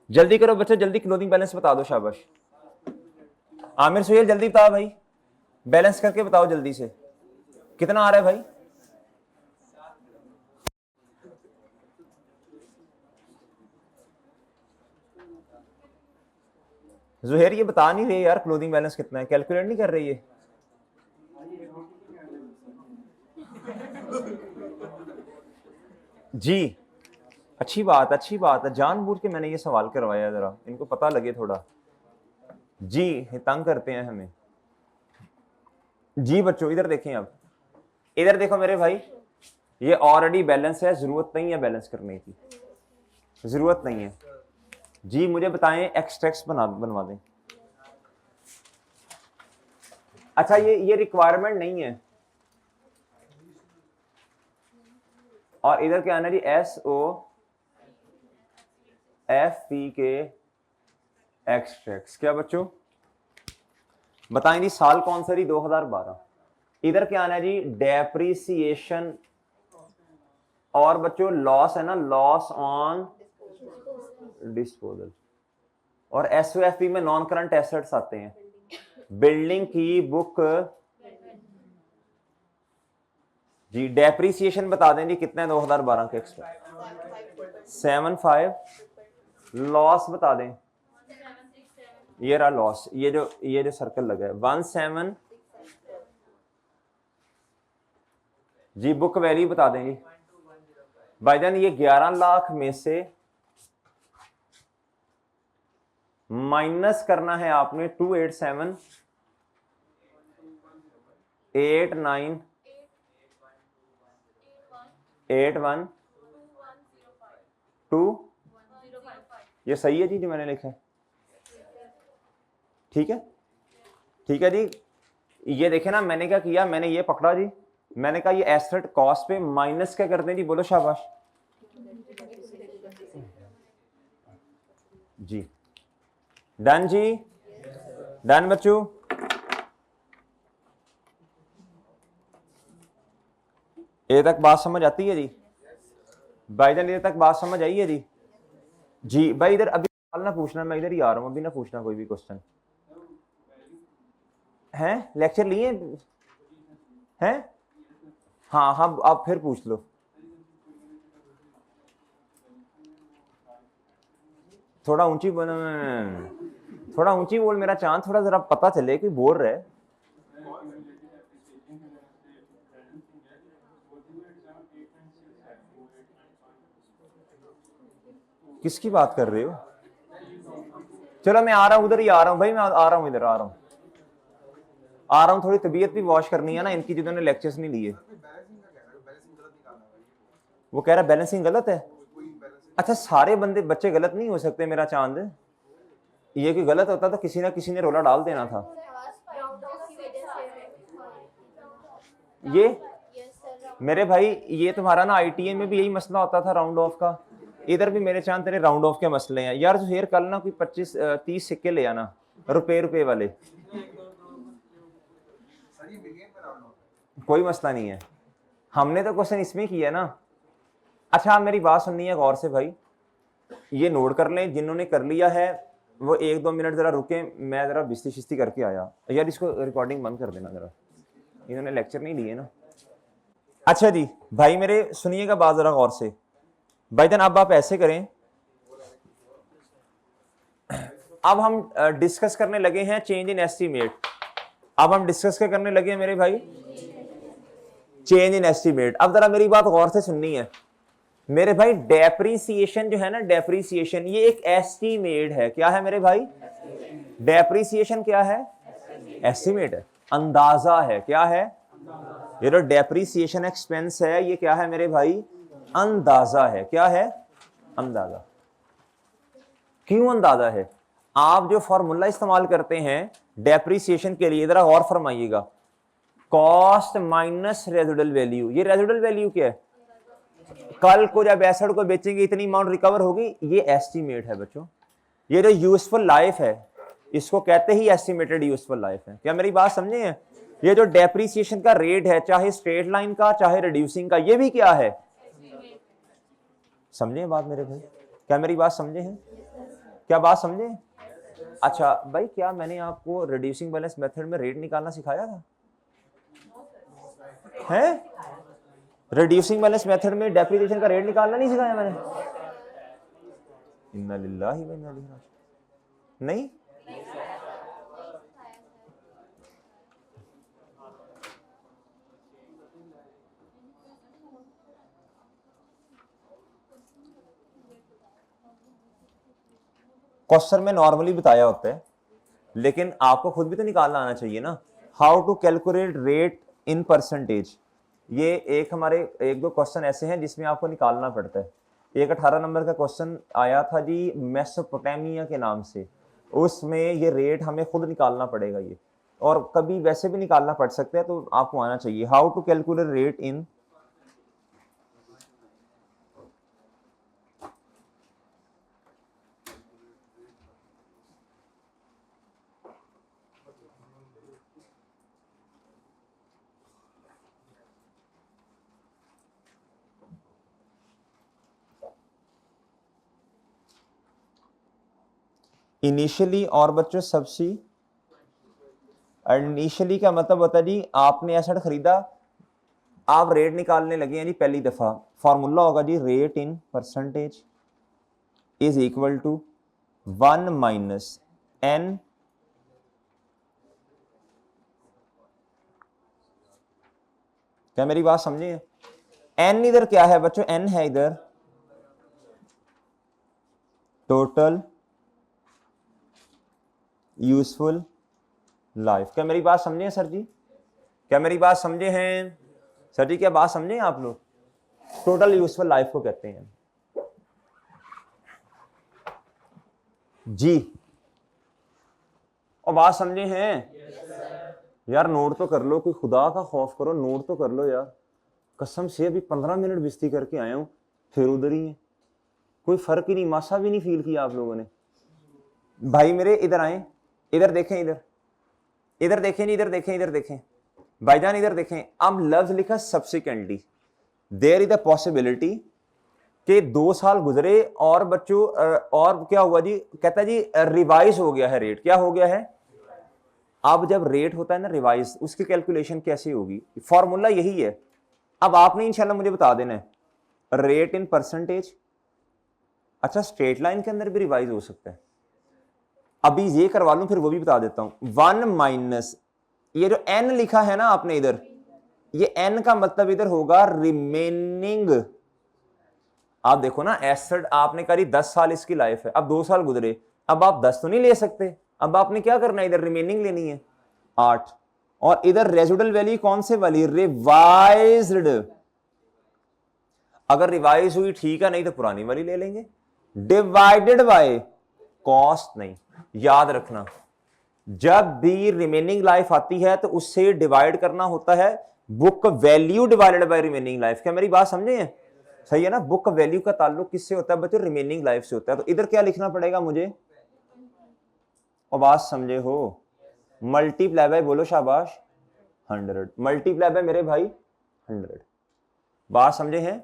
जल्दी करो बच्चों, जल्दी क्लोजिंग बैलेंस बता दो शाबाश। आमिर सुहेल जल्दी बताओ भाई, बैलेंस करके बताओ जल्दी से कितना आ रहा है भाई। जुहेर ये बता नहीं रहे यार क्लोजिंग बैलेंस कितना है, कैलकुलेट नहीं कर रही है। जी अच्छी बात है, जानबूझ के मैंने ये सवाल करवाया, जरा इनको पता लगे थोड़ा जी, तंग करते हैं हमें जी। बच्चों इधर देखें, अब इधर देखो मेरे भाई, ये ऑलरेडी बैलेंस है, जरूरत नहीं है बैलेंस करने की, जरूरत नहीं है जी। मुझे बताएं एक्सट्रैक्ट्स बनवा दें। अच्छा ये रिक्वायरमेंट नहीं है। और इधर क्या आना जी, SOFP के एक्सट्रैक्ट्स। क्या बच्चों बताएं जी, साल कौन सा जी 2012। इधर क्या आना है जी, डेप्रिसिएशन और बच्चों लॉस है ना, लॉस ऑन डिस्पोजल। और SOFP में नॉन करंट एसेट्स आते हैं, बिल्डिंग की बुक जी। डेप्रिसिएशन बता दें जी कितना है 2012 के एक्सट्रैक्ट, 75। लॉस बता दें, ये रहा लॉस, ये जो सर्कल लगा है 17 जी। बुक वैल्यू बता दें जी भाईजान, ये 11 लाख में से माइनस करना है आपने 287,89 81 ये सही है जी जो मैंने लिखा है? ठीक है, ठीक है जी। ये देखे ना, मैंने क्या किया, मैंने ये पकड़ा जी, मैंने कहा ये एसेट कॉस्ट पे माइनस क्या करते हैं जी, बोलो शाबाश जी। डन जी, डन बच्चों। ये तक बात समझ आती है जी भाईजान? ये तक बात समझ आई है जी? जी भाई इधर अभी ना पूछना, मैं इधर ही आ रहा हूँ, अभी ना पूछना कोई भी क्वेश्चन है। लेक्चर लिए हैं? हाँ हाँ, आप फिर पूछ लो। थोड़ा ऊंची बोल, थोड़ा ऊंची बोल मेरा चांद, थोड़ा जरा पता चले कि बोल रहे। किसकी बात कर रहे हो? चलो मैं आ रहा हूँ, उधर ही आ रहा हूँ भाई, मैं आ रहा हूँ, इधर आ रहा हूँ। थोड़ी तबीयत भी वॉश करनी है ना इनकी, जिन्होंने लेक्चर्स नहीं लिए। वो कह रहा बैलेंसिंग गलत है। अच्छा, सारे बंदे बच्चे गलत नहीं हो सकते मेरा चांद। ये कि गलत होता तो किसी ना किसी ने रोला डाल देना था। ये मेरे भाई, ये तुम्हारा ना आईटीए में भी यही मसला होता था राउंड ऑफ का, इधर भी मेरे चांद तेरे राउंड ऑफ के मसले हैं यार। फिर कल ना कोई 25-30 सिक्के ले आना, रुपए वाले। कोई मसला नहीं है, हमने तो क्वेश्चन इसमें किया ना। अच्छा आप मेरी बात सुननी है गौर से भाई, ये नोट कर लें जिन्होंने कर लिया है, वो 1-2 मिनट जरा रुके, मैं जरा बिस्ती शिस्ती करके आया यार। इसको रिकॉर्डिंग बंद कर देना जरा, इन्होंने लेक्चर नहीं लिए ना। अच्छा जी भाई मेरे सुनिएगा बात जरा गौर से। भाईजान अब आप ऐसे करें, अब हम डिस्कस करने लगे हैं चेंज इन एस्टीमेट। अब हम डिस्कस क्या करने लगे हैं मेरे भाई? Change in estimate. अब जरा मेरी बात गौर से सुननी है मेरे भाई। डेप्रीसिएशन जो है ना, डेप्रीसिएशन ये एक एस्टीमेट है। क्या है मेरे भाई? डेप्रीसिएशन क्या है? एस्टीमेट है, अंदाजा है। क्या है? ये जो डेप्रीसिएशन एक्सपेंस है ये क्या है मेरे भाई? अंदाजा है। क्या है? अंदाजा। क्यों अंदाजा है? आप जो फॉर्मूला इस्तेमाल करते हैं डेप्रीसिएशन के लिए, जरा गौर फरमाइएगा, कॉस्ट माइनस रेजिडुअल वैल्यू। ये रेजिडुअल वैल्यू क्या है? कल को जब एसेट को बेचेंगे इतनी अमाउंट रिकवर होगी, ये एस्टीमेट है बच्चों। ये जो यूजफुल लाइफ है इसको कहते ही एस्टिमेटेड यूजफुल लाइफ है। क्या मेरी बात समझे हैं? ये जो डेप्रीसिएशन का रेट है, चाहे स्ट्रेट लाइन का चाहे रिड्यूसिंग का, ये भी क्या है? समझे बात मेरे भाई? क्या मेरी बात समझे हैं? क्या बात समझे? अच्छा भाई, क्या मैंने आपको रिड्यूसिंग बैलेंस मेथड में रेट निकालना सिखाया था? है? रिड्यूसिंग बैलेंस मेथड में डेप्रिसिएशन का रेट निकालना नहीं सिखाया मैंने? इन्ना लिल्लाहि व इन्ना इलैहि राजिऊन। नहीं? क्वेश्चन में नॉर्मली बताया होता है, लेकिन आपको खुद भी तो निकालना आना चाहिए ना। How to calculate rate in percentage, ये एक हमारे 1-2 क्वेश्चन ऐसे हैं जिसमें आपको निकालना पड़ता है। एक 18 नंबर का क्वेश्चन आया था जी मेसोपोटामिया के नाम से, उसमें ये रेट हमें खुद निकालना पड़ेगा ये, और कभी वैसे भी निकालना पड़ सकता है, तो आपको आना चाहिए how to calculate rate in. Initially और बच्चों सबसे, इनिशियली का मतलब होता है जी आपने एसेट खरीदा, आप रेट निकालने लगे हैं जी पहली दफा। फॉर्मूला होगा जी rate in percentage is equal to 1 minus n क्या मेरी बात समझे? n इधर क्या है बच्चों? n है इधर टोटल यूजफुल लाइफ। क्या मेरी बात समझे सर जी? क्या मेरी बात समझे हैं सर जी? क्या बात समझे आप लोग? टोटल यूजफुल लाइफ को कहते हैं जी। और बात समझे हैं यार? नोट तो कर लो, कोई खुदा का खौफ करो, नोट तो कर लो यार। कसम से अभी 15 मिनट बिस्ती करके आया हूं, फिर उधर ही है। कोई फर्क ही नहीं, मासा भी नहीं फील किया आप लोगों ने। भाई मेरे इधर आए, इधर देखें, इधर इधर देखें, इधर देखें, इधर देखें भाईजान, इधर देखें। अब लफ्ज लिखा subsequently, there is the possibility कि 2 साल गुजरे और बच्चों और क्या हुआ जी? कहता जी रिवाइज हो गया है रेट। क्या हो गया है? अब जब रेट होता है ना रिवाइज, उसकी कैलकुलेशन कैसे होगी? फॉर्मूला यही है। अब आपने इंशाल्लाह मुझे बता देना है रेट इन परसेंटेज। अच्छा, स्ट्रेट लाइन के अंदर भी रिवाइज हो सकता है। अभी ये करवा लूं, फिर वो भी बता देता हूं। 1 माइनस ये जो n लिखा है ना आपने इधर, ये n का मतलब इधर होगा रिमेनिंग। आप देखो ना, एसेट आपने करी 10 साल इसकी लाइफ है, अब 2 साल गुजरे, अब आप 10 तो नहीं ले सकते। अब आपने क्या करना है? इधर रिमेनिंग लेनी है 8, और इधर रेजिडुअल वैल्यू कौन से वाली? रिवाइज्ड। अगर रिवाइज हुई ठीक है, नहीं तो पुरानी वाली ले लेंगे। डिवाइडेड बाय कॉस्ट नहीं, याद रखना जब भी रिमेनिंग लाइफ आती है तो उससे डिवाइड करना होता है book value divided by remaining life. क्या मेरी बात समझे हैं? सही है ना? बुक वैल्यू का ताल्लुक किससे होता है बच्चों? रिमेनिंग लाइफ से होता है। तो इधर क्या लिखना पड़ेगा मुझे? और बात समझे हो? मल्टीप्लाई बाय, बोलो शाबाश, 100। मल्टीप्लाई बाय मेरे भाई 100। बात समझे हैं?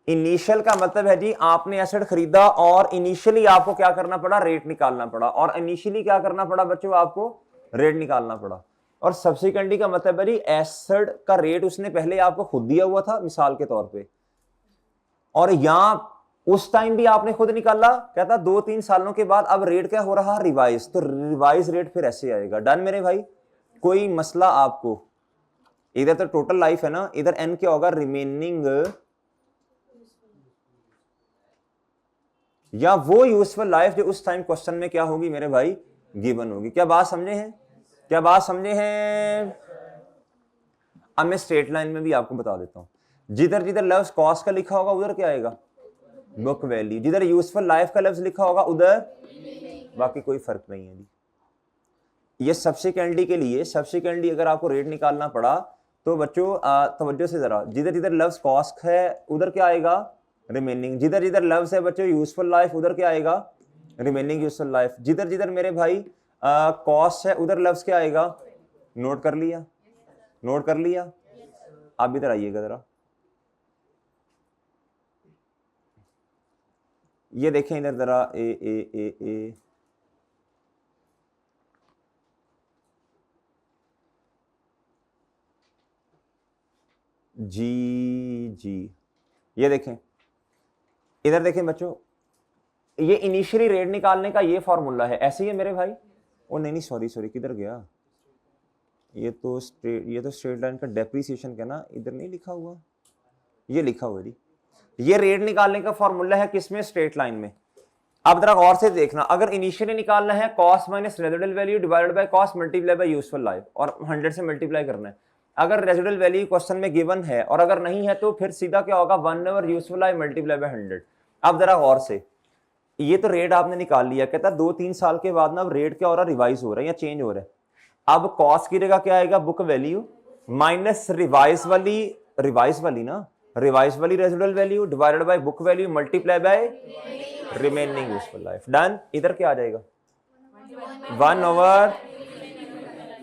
इनिशियल का मतलब है जी आपने एसेट खरीदा और इनिशियली आपको क्या करना पड़ा? रेट निकालना पड़ा। और इनिशियली क्या करना पड़ा बच्चों? आपको रेट निकालना पड़ा। और सब्सिक्वेंटली का मतलब है जी एसेट का रेट उसने पहले आपको खुद दिया हुआ था मिसाल के तौर पे, और यहां उस टाइम भी आपने खुद निकाला। कहता 2-3 सालों के बाद अब रेट क्या हो रहा? रिवाइज। तो रिवाइज रेट फिर ऐसे आएगा। डन मेरे भाई? कोई मसला आपको? इधर तो टोटल लाइफ है ना, इधर एन क्या होगा? रिमेनिंग, या वो यूजफुल लाइफ जो उस टाइम क्वेश्चन में क्या होगी मेरे भाई? गिवन होगी। क्या बात समझे हैं? क्या बात समझे हैं? अब मैं स्ट्रेट लाइन में भी आपको बता देता हूं। जिधर जिधर लफ्ज कॉस्ट का लिखा होगा उधर क्या आएगा? Book value. जिधर यूजफुल लाइफ का लफ्ज लिखा होगा उधर, बाकी कोई फर्क नहीं है जी। ये सब्सिक्वेंटली के लिए, सब्सिक्वेंटली अगर आपको रेट निकालना पड़ा तो बच्चों तवज्जो से जरा, जिधर जिधर लफ्ज कॉस्ट है उधर क्या आएगा? रिमेनिंग। जिधर जिधर लफ्ज है बच्चों यूजफुल लाइफ उधर क्या आएगा? Remaining useful life. जिधर जिधर मेरे भाई कॉस्ट है उधर लफ्ज क्या आएगा? नोट कर लिया? नोट कर लिया? आप इधर आइएगा जरा, ये देखें इधर जरा। ए ए ए ए जी जी, ये देखें, इधर देखें बच्चों, ये इनिशियली रेट निकालने का ये फॉर्मूला है। ऐसे ही है मेरे भाई? ओ नहीं नहीं, सॉरी सॉरी, किधर गया? ये तो स्ट्रेट लाइन का डेप्रिसिएशन का ना, इधर नहीं लिखा हुआ, ये लिखा हुआ जी। ये रेट निकालने का फॉर्मूला है किसमें? स्ट्रेट लाइन में। अब जरा गौर से देखना, अगर इनिशियली निकालना है cost minus residual value divided by cost multiply by useful life, और 100 से मल्टीप्लाई करना है। अगर रेजिडुअल वैल्यू क्वेश्चन में गिवन है और अगर नहीं है तो फिर सीधा क्या होगा? 1 over useful life multiply by 100। अब जरा गौर से, ये तो रेट आपने निकाल लिया। कहता 2-3 साल के बाद ना अब रेट क्या हो रहा है? रिवाइज हो रहा है या चेंज हो रहा है। अब कॉस्ट की जगह क्या आएगा? बुक वैल्यू माइनस रिवाइज वाली ना, रिवाइज वाली residual value divided by book value multiply by remaining useful life. Done. इधर क्या आ जाएगा?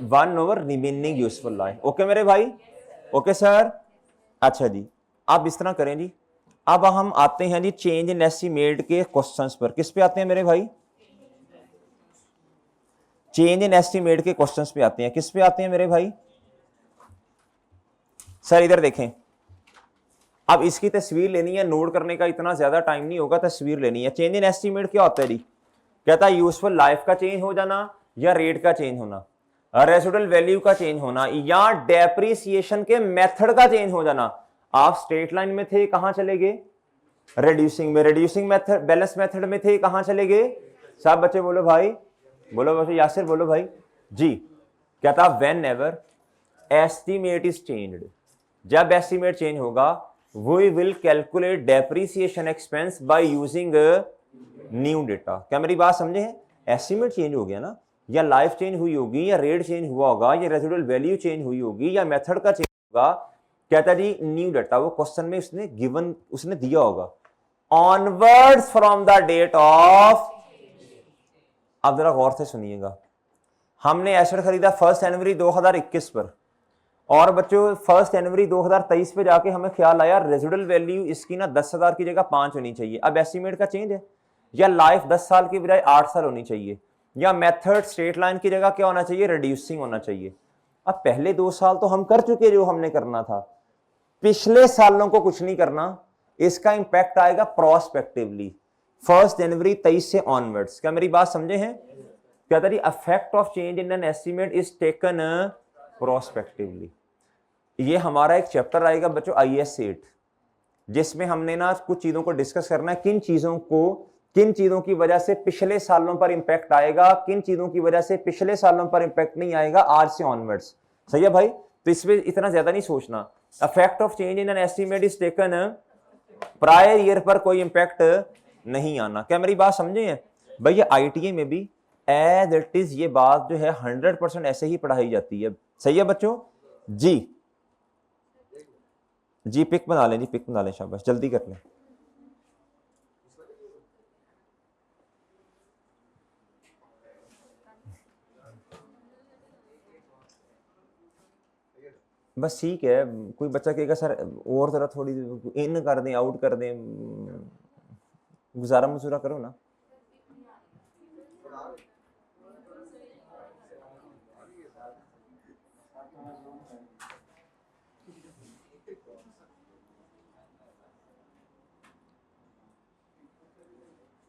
1 over remaining useful life. Okay मेरे भाई? Okay sir? अच्छा जी, आप इस तरह करें जी। अब हम आते हैं जी चेंज इन एस्टीमेट के क्वेश्चंस पर। किस पे आते हैं मेरे भाई? चेंज इन एस्टीमेट के क्वेश्चंस पे आते हैं। किस पे आते हैं मेरे भाई? सर इधर देखें, अब इसकी तस्वीर लेनी है, नोट करने का इतना ज्यादा टाइम नहीं होगा, तस्वीर लेनी है। चेंज इन एस्टीमेट क्या होता है जी? कहता है यूजफुल लाइफ का चेंज हो जाना, या रेट का चेंज होना, रेसिडुअल वैल्यू का चेंज होना, या डेप्रिसिएशन के मेथड का चेंज हो जाना। आप स्ट्रेट लाइन में थे, कहां चले गए? रिड्यूसिंग में। रिड्यूसिंग मेथड, बैलेंस मेथड में थे, कहां चले गए? सब बच्चे बोलो भाई, बोलो बच्चे, यासिर बोलो भाई जी। कहता whenever estimate is changed, जब एस्टीमेट चेंज होगा we will calculate depreciation expense by using new data. क्या मेरी बात समझे हैं? एस्टिमेट चेंज हो गया ना, या लाइफ चेंज हुई होगी, या रेट चेंज हुआ होगा, या रेजिडुअल वैल्यू चेंज हुई होगी, या मेथड का चेंज होगा। कहता जी न्यू डेटा, वो क्वेश्चन में उसने गिवन, उसने दिया होगा onwards from the date of. अब जरा गौर से सुनिएगा, हमने एसेट खरीदा 1 जनवरी 2021 पर, और बच्चों 1 जनवरी 2023 पे जाके हमें ख्याल आया रेजिडुअल वैल्यू इसकी ना 10,000 की जगह 5 होनी चाहिए। अब एस्टिमेट का चेंज है, या लाइफ 10 साल की बजाय 8 साल होनी चाहिए, या मेथड स्ट्रेट लाइन की जगह क्या होना चाहिए, रिड्यूसिंग होना चाहिए। अब पहले 2 साल तो हम कर चुके जो हमने करना था, पिछले सालों को कुछ नहीं करना। इसका इंपैक्ट आएगा प्रोस्पेक्टिवली 1 जनवरी 23 से ऑनवर्ड्स। क्या मेरी बात समझे हैं? क्या था, effect of change in an estimate is taken prospectively. ये हमारा एक चैप्टर आएगा बच्चों IAS 8, जिसमें हमने ना कुछ चीजों को डिस्कस करना है, किन चीजों की वजह से पिछले सालों पर इंपैक्ट आएगा, किन चीजों की वजह से पिछले सालों पर इंपैक्ट नहीं आएगा आज से ऑनवर्ड्स। सही है भाई? तो इसमें इतना ज्यादा नहीं सोचना। Effect of change in an estimate is taken, prior year पर कोई इंपैक्ट नहीं आना। क्या मेरी बात समझे हैं भाई? ये ITA में भी एज इट इज ये बात जो है 100% ऐसे ही पढ़ाई जाती है। सही है बच्चों? जी जी पिक बना लें, जी पिक बना लें, शाबाश, जल्दी कर लें। बस ठीक है, कोई बच्चा कहेगा सर और जरा थोड़ी इन कर दें, आउट कर दें, गुजारा मजूरा करो ना।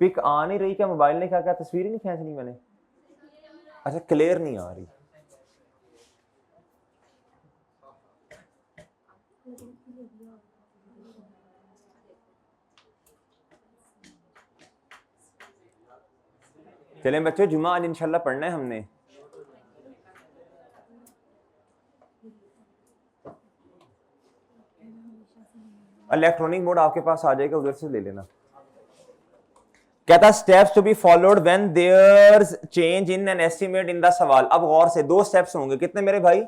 पिक आ नहीं रही क्या? मोबाइल ने क्या क्या तस्वीर ही नहीं खींचनी मैंने? अच्छा, क्लियर नहीं आ रही। चलें बच्चों, जुमा आज इंशाल्लाह पढ़ना है हमने। इलेक्ट्रॉनिक मोड आपके पास आ जाएगा, उधर से ले लेना। कहता steps to be followed when there's change in an estimate in the सवाल। अब गौर से, 2 स्टेप्स होंगे। कितने मेरे भाई?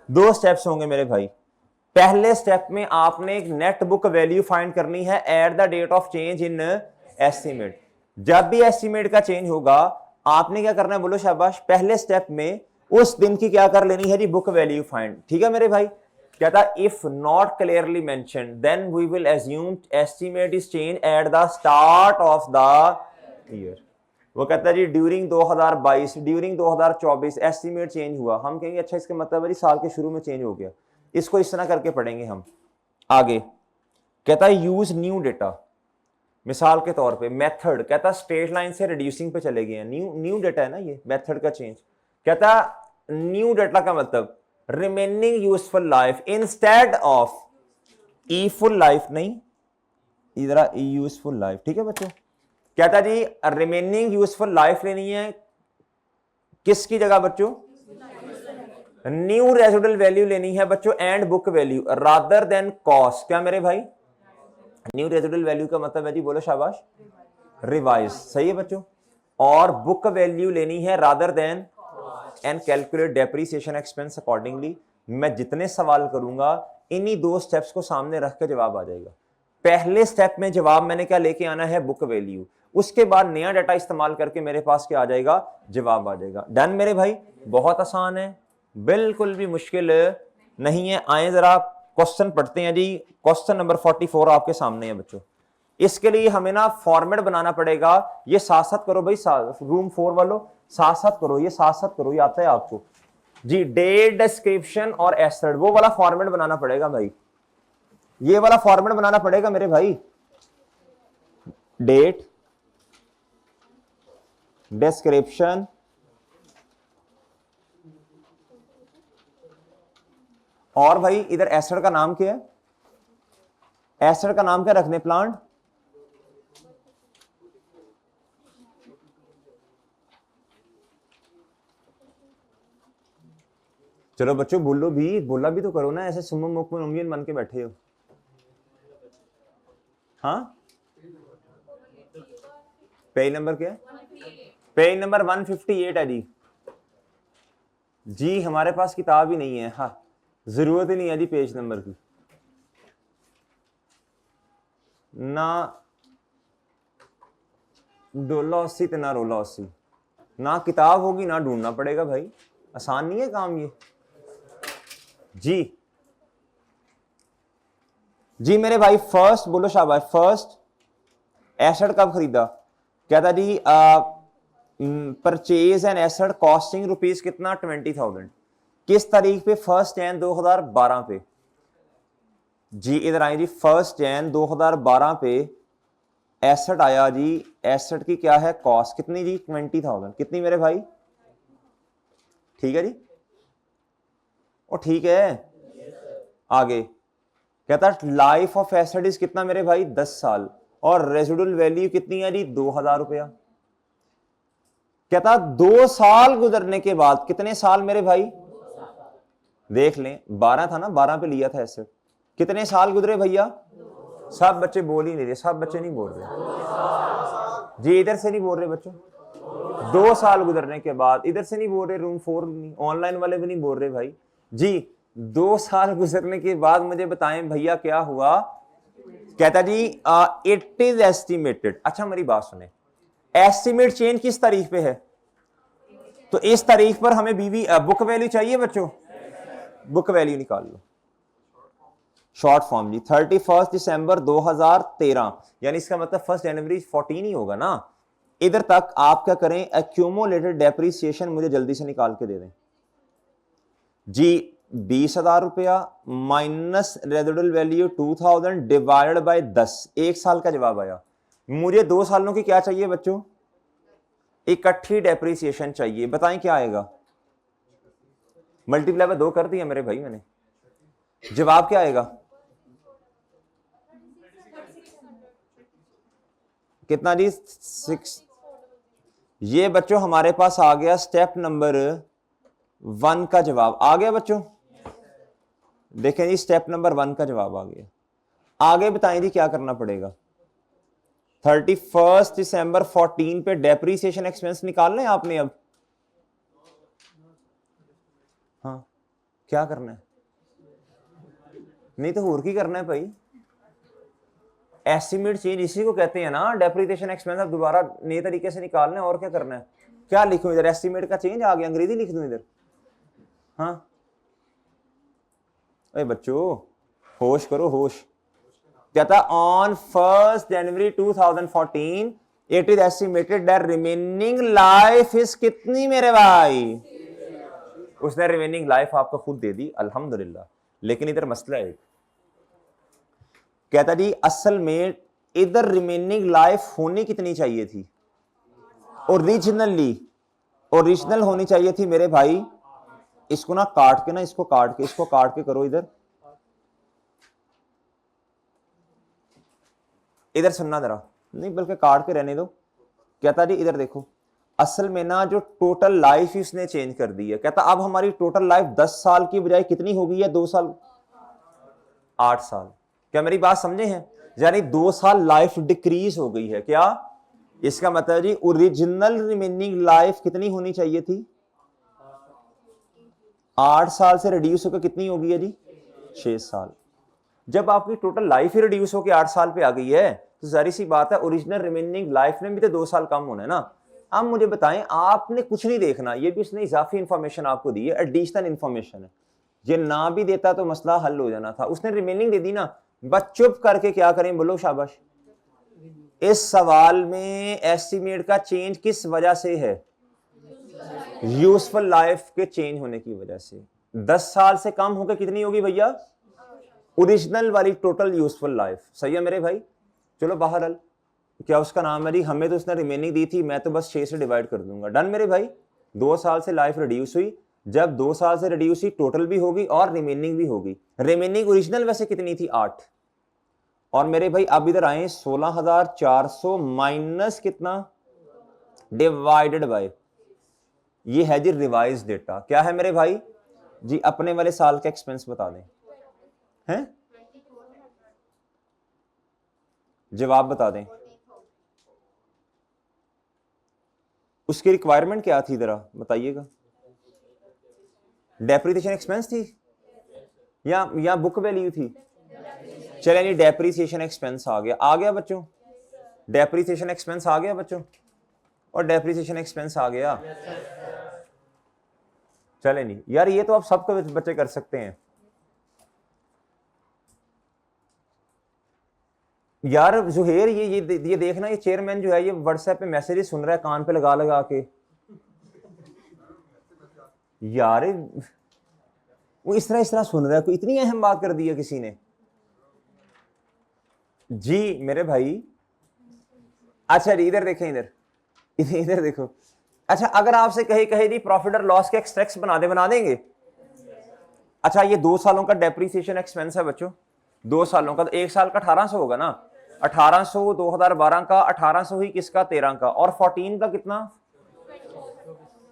2 स्टेप्स होंगे मेरे भाई। पहले स्टेप में आपने एक नेट बुक वैल्यू फाइंड करनी है at the date of change in estimate. जब भी एस्टिमेट का चेंज होगा आपने क्या करना है, बोलो शाबाश। पहले स्टेप में उस दिन की क्या कर लेनी है जी, बुक वैल्यू फाइंड। ठीक है मेरे भाई? कहता if not clearly mention then we will assume estimate is change at the start of the year. वो कहता है जी ड्यूरिंग 2022, ड्यूरिंग 2024 एस्टिमेट चेंज हुआ। हम कहेंगे अच्छा इसका मतलब है जी साल के शुरू में चेंज हो गया। इसको इस तरह करके पढ़ेंगे हम आगे। कहता है यूज न्यू डेटा। मिसाल के तौर पे मेथड, कहता स्ट्रेट लाइन से रिड्यूसिंग पे चले गए हैं। न्यू डेटा है ना ये, मेथड का चेंज। कहता न्यू डेटा का मतलब remaining useful life instead of E full life, नहीं इधर यूजफुल लाइफ। ठीक है बच्चों? कहता जी रिमेनिंग यूजफुल लाइफ लेनी है किसकी जगह बच्चों? न्यू रेजिडुअल वैल्यू लेनी है बच्चों and book value rather than cost. क्या मेरे भाई? न्यू रेजिडुअल वैल्यू का मतलब है जी, बोलो शाबाश, रिवाइज। सही है बच्चों? और बुक वैल्यू लेनी है rather than and calculate depreciation expense accordingly. मैं जितने सवाल करूंगा इन्हीं 2 स्टेप्स को सामने रख के जवाब आ जाएगा। पहले स्टेप में जवाब मैंने क्या लेके आना है, बुक वैल्यू। उसके बाद नया डाटा इस्तेमाल करके मेरे पास क्या आ जाएगा, जवाब आ जाएगा। डन मेरे भाई? बहुत आसान है, बिल्कुल भी मुश्किल नहीं है। आए जरा क्वेश्चन पढ़ते हैं जी। क्वेश्चन नंबर 44 आपके सामने है बच्चों। इसके लिए हमें ना फॉर्मेट बनाना पड़ेगा। ये साथ साथ करो भाई, रूम 4 वालों साथ साथ करो, ये साथ साथ करो, ये आता है आपको जी। डेट डिस्क्रिप्शन और एसेट, वो वाला फॉर्मेट बनाना पड़ेगा भाई, ये वाला फॉर्मेट बनाना पड़ेगा मेरे भाई। डेट डिस्क्रिप्शन और भाई इधर एसेट का नाम क्या है? एसेट का नाम क्या रखने? प्लांट। चलो बच्चों बोलो भी, बोला भी तो करो ना, ऐसे सुमन मुकमन उम्मीद मन के बैठे हो। हाँ, पेज नंबर क्या है? पेज नंबर 158 है जी। जी हमारे पास किताब ही नहीं है, हाँ जरूरत ही नहीं है जी पेज नंबर की, ना डोला 80 तो ना रोला 80, ना किताब होगी ना ढूंढना पड़ेगा भाई, आसान नहीं है काम ये। जी जी मेरे भाई फर्स्ट बोलो शाबाश, फर्स्ट एसेट कब खरीदा? क्या था जी? Purchase and asset costing rupees कितना? 20,000। किस तारीख पे? 1 जनवरी 2012 पे। जी इधर आए जी, 1 जनवरी 2012 पे एसेट आया जी। एसेट की क्या है कॉस्ट? कितनी जी? 20,000। कितनी मेरे भाई? ठीक है जी, ओ ठीक है। आगे कहता लाइफ ऑफ एसेट इज कितना मेरे भाई? 10 साल। और रेजिडुअल वैल्यू कितनी है जी? 2,000 रुपया। कहता 2 साल गुजरने के बाद, कितने साल मेरे भाई? देख लें, 12 था ना, 12 पे लिया था एसेट। कितने साल गुजरे भैया? सब बच्चे बोल ही नहीं रहे, सब बच्चे नहीं बोल रहे जी, इधर से नहीं बोल रहे बच्चों। 2 साल गुजरने के बाद, इधर से नहीं बोल रहे, रूम 4 नहीं, ऑनलाइन वाले भी नहीं बोल रहे भाई जी। 2 साल गुजरने के बाद मुझे बताएं भैया क्या हुआ? कहता जी इट इज एस्टिमेटेड। अच्छा मेरी बात सुने, एस्टिमेट चेंज किस तारीख पे है? तो इस तारीख पर हमें बीवी बुक वैल्यू चाहिए बच्चों, बुक वैल्यू निकाल लो। शॉर्ट फॉर्म जी 31 दिसंबर 2013, यानी इसका मतलब 1 जनवरी 14 ही होगा ना। इधर तक आप क्या करें, एक्यूमुलेटेड डेप्रीसिएशन मुझे जल्दी से निकाल के दे दें जी। 20,000 रुपया minus residual value 2,000 divided by 10, 1 साल का जवाब आया। मुझे 2 सालों की क्या चाहिए बच्चों? इकट्ठी डेप्रीसिएशन चाहिए, बताएं क्या आएगा? मल्टीप्लाई बाय 2 कर दिया मेरे भाई मैंने, जवाब क्या आएगा? कितना जी? 6। ये बच्चों हमारे पास आ गया स्टेप नंबर 1 का जवाब आ गया बच्चों। देखें जी स्टेप नंबर 1 का जवाब आ गया। आगे बताएं जी क्या करना पड़ेगा? 31 दिसंबर 14 पे डेप्रीसिएशन एक्सपेंस निकालना है आपने अब। हाँ क्या करना है? नहीं तो और की करना है भाई। एस्टिमेट चेंज इसी को कहते हैं ना, डेप्रीसिएशन एक्सपेंस अब दोबारा नए तरीके से निकालना है, और क्या करना है? क्या लिखूं इधर? एस्टिमेट का चेंज आ गया, अंग्रेजी लिख दूं इधर? हाँ अरे बच्चों होश करो होश। क्या था? On 1 January 2014 it is estimated that remaining life is कितनी मेरे भाई? उसने रिमेनिंग लाइफ आपको खुद दे दी अल्हम्दुलिल्लाह, लेकिन इधर मसला है। कहता जी असल में इधर रिमेनिंग लाइफ होनी कितनी चाहिए थी? ओरिजिनली ओरिजिनल होनी चाहिए थी मेरे भाई। इसको ना काट के ना, इसको काट के करो इधर। इधर सुनना जरा, नहीं बल्कि काट के रहने दो। कहता जी इधर देखो, असल में ना जो टोटल लाइफ इसने चेंज कर दी है। कहता अब हमारी टोटल लाइफ 10 साल की बजाय कितनी हो गई है? 2 साल, 8 साल। क्या मेरी बात समझे हैं? यानी 2 साल लाइफ डिक्रीज हो गई है। क्या इसका मतलब जी? ओरिजिनल रिमेनिंग लाइफ कितनी होनी चाहिए थी? 8 साल से रिड्यूस होकर कितनी हो गई है जी? 6 साल। जब आपकी टोटल लाइफ ही रिड्यूस होकर 8 साल पे आ गई है, तो जारी सी बात है ओरिजिनल रिमेनिंग लाइफ में भी तो 2 साल कम होना है ना। अब मुझे बताएं, आपने कुछ नहीं देखना, ये भी उसने इजाफी इंफॉर्मेशन आपको दी है, एडिशनल इंफॉर्मेशन है। ये ना भी देता तो मसला हल हो जाना था, उसने रिमेनिंग दे दी ना। बस चुप करके क्या करें बोलो शाबाश। इस सवाल में एस्टिमेट का चेंज किस वजह से है? यूजफुल लाइफ के चेंज होने की वजह से। 10 साल से कम होकर कितनी होगी भैया? ओरिजिनल वाली टोटल यूजफुल लाइफ। सही है मेरे भाई? चलो बहरहाल क्या उसका नाम है जी, हमें तो उसने रिमेनिंग दी थी, मैं तो बस 6 से डिवाइड कर दूंगा। डन मेरे भाई। 2 साल से लाइफ रिड्यूस हुई, जब 2 साल से रिड्यूस हुई टोटल भी होगी और रिमेनिंग भी होगी। रिमेनिंग ओरिजिनल वैसे कितनी थी? 8। और मेरे भाई अब इधर आए 16,400 माइनस कितना? डिवाइडेड बाय, ये है जी रिवाइज डेटा। क्या है मेरे भाई जी? अपने वाले साल का एक्सपेंस बता दें। हैं जवाब बता दें। उसकी रिक्वायरमेंट क्या थी जरा बताइएगा। डेप्रिसिएशन एक्सपेंस थी या बुक वैल्यू थी? चले नहीं, डेप्रिसिएशन एक्सपेंस आ गया बच्चों, डेप्रिसिएशन एक्सपेंस आ गया बच्चों, और डेप्रिसिएशन एक्सपेंस आ गया। चले नहीं यार, ये तो आप सबको बच्चे कर सकते हैं यार। जुहेर ये देखना, ये चेयरमैन जो है ये व्हाट्सएप पे मैसेजेस सुन रहा है कान पे लगा लगा के यार, वो इस तरह सुन रहा है, कोई इतनी अहम बात कर दी है किसी ने? जी मेरे भाई, अच्छा इधर देखें, इधर देखो। अच्छा अगर आपसे कहे दी प्रॉफिट और लॉस के एक्सट्रैक्ट्स बना देंगे? अच्छा ये 2 सालों का डेप्रिसिएशन एक्सपेंस है बच्चों, 2 सालों का, तो 1 साल का 1800 होगा ना, 1800 2012 का, 1800 ही किसका 13 का, और 14 का कितना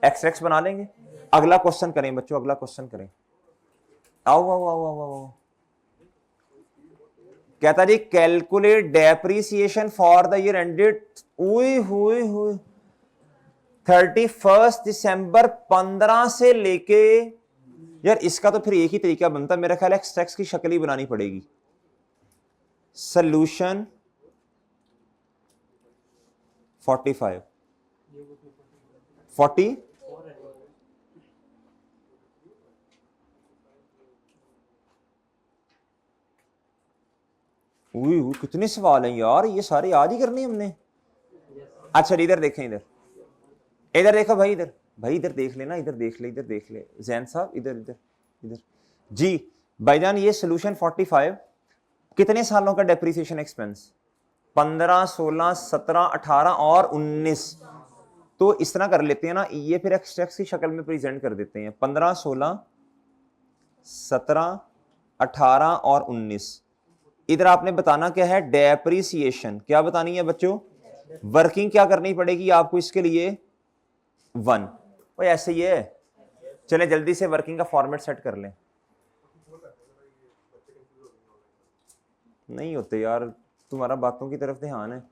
एक्सट्रैक्ट्स बना लेंगे। अगला क्वेश्चन करें बच्चों, अगला क्वेश्चन करें। आओ आओ आओ आओ आओ। कहता जी calculate depreciation for the year ended 31 December 15 से लेके, यार इसका तो फिर एक ही तरीका बनता है मेरा ख्याल, एक्सट्रैक्ट्स की शक्ल ही बनानी पड़ेगी। सोल्यूशन 45 40 कितने सवाल हैं यार, ये सारे आज ही करने हमने। अच्छा इधर देखें, इधर देखो भाई, इधर देख लेना, इधर देख ले जैन साहब, इधर जी भाईजान। ये सोल्यूशन 45 कितने सालों का डेप्रिसिएशन एक्सपेंस? 15 16 17 18 और 19। तो इस तरह कर लेते हैं ना, ये फिर एक्सट्रैक्ट्स की शक्ल में प्रेजेंट कर देते हैं, 15 16 17 18 और 19। इधर आपने बताना क्या है, डेप्रिसिएशन क्या बतानी है बच्चों, वर्किंग क्या करनी पड़ेगी आपको इसके लिए 1। वो ऐसे ही है, चले जल्दी से वर्किंग का फॉर्मेट सेट कर लें। नहीं होते यार, तुम्हारा बातों की तरफ ध्यान है।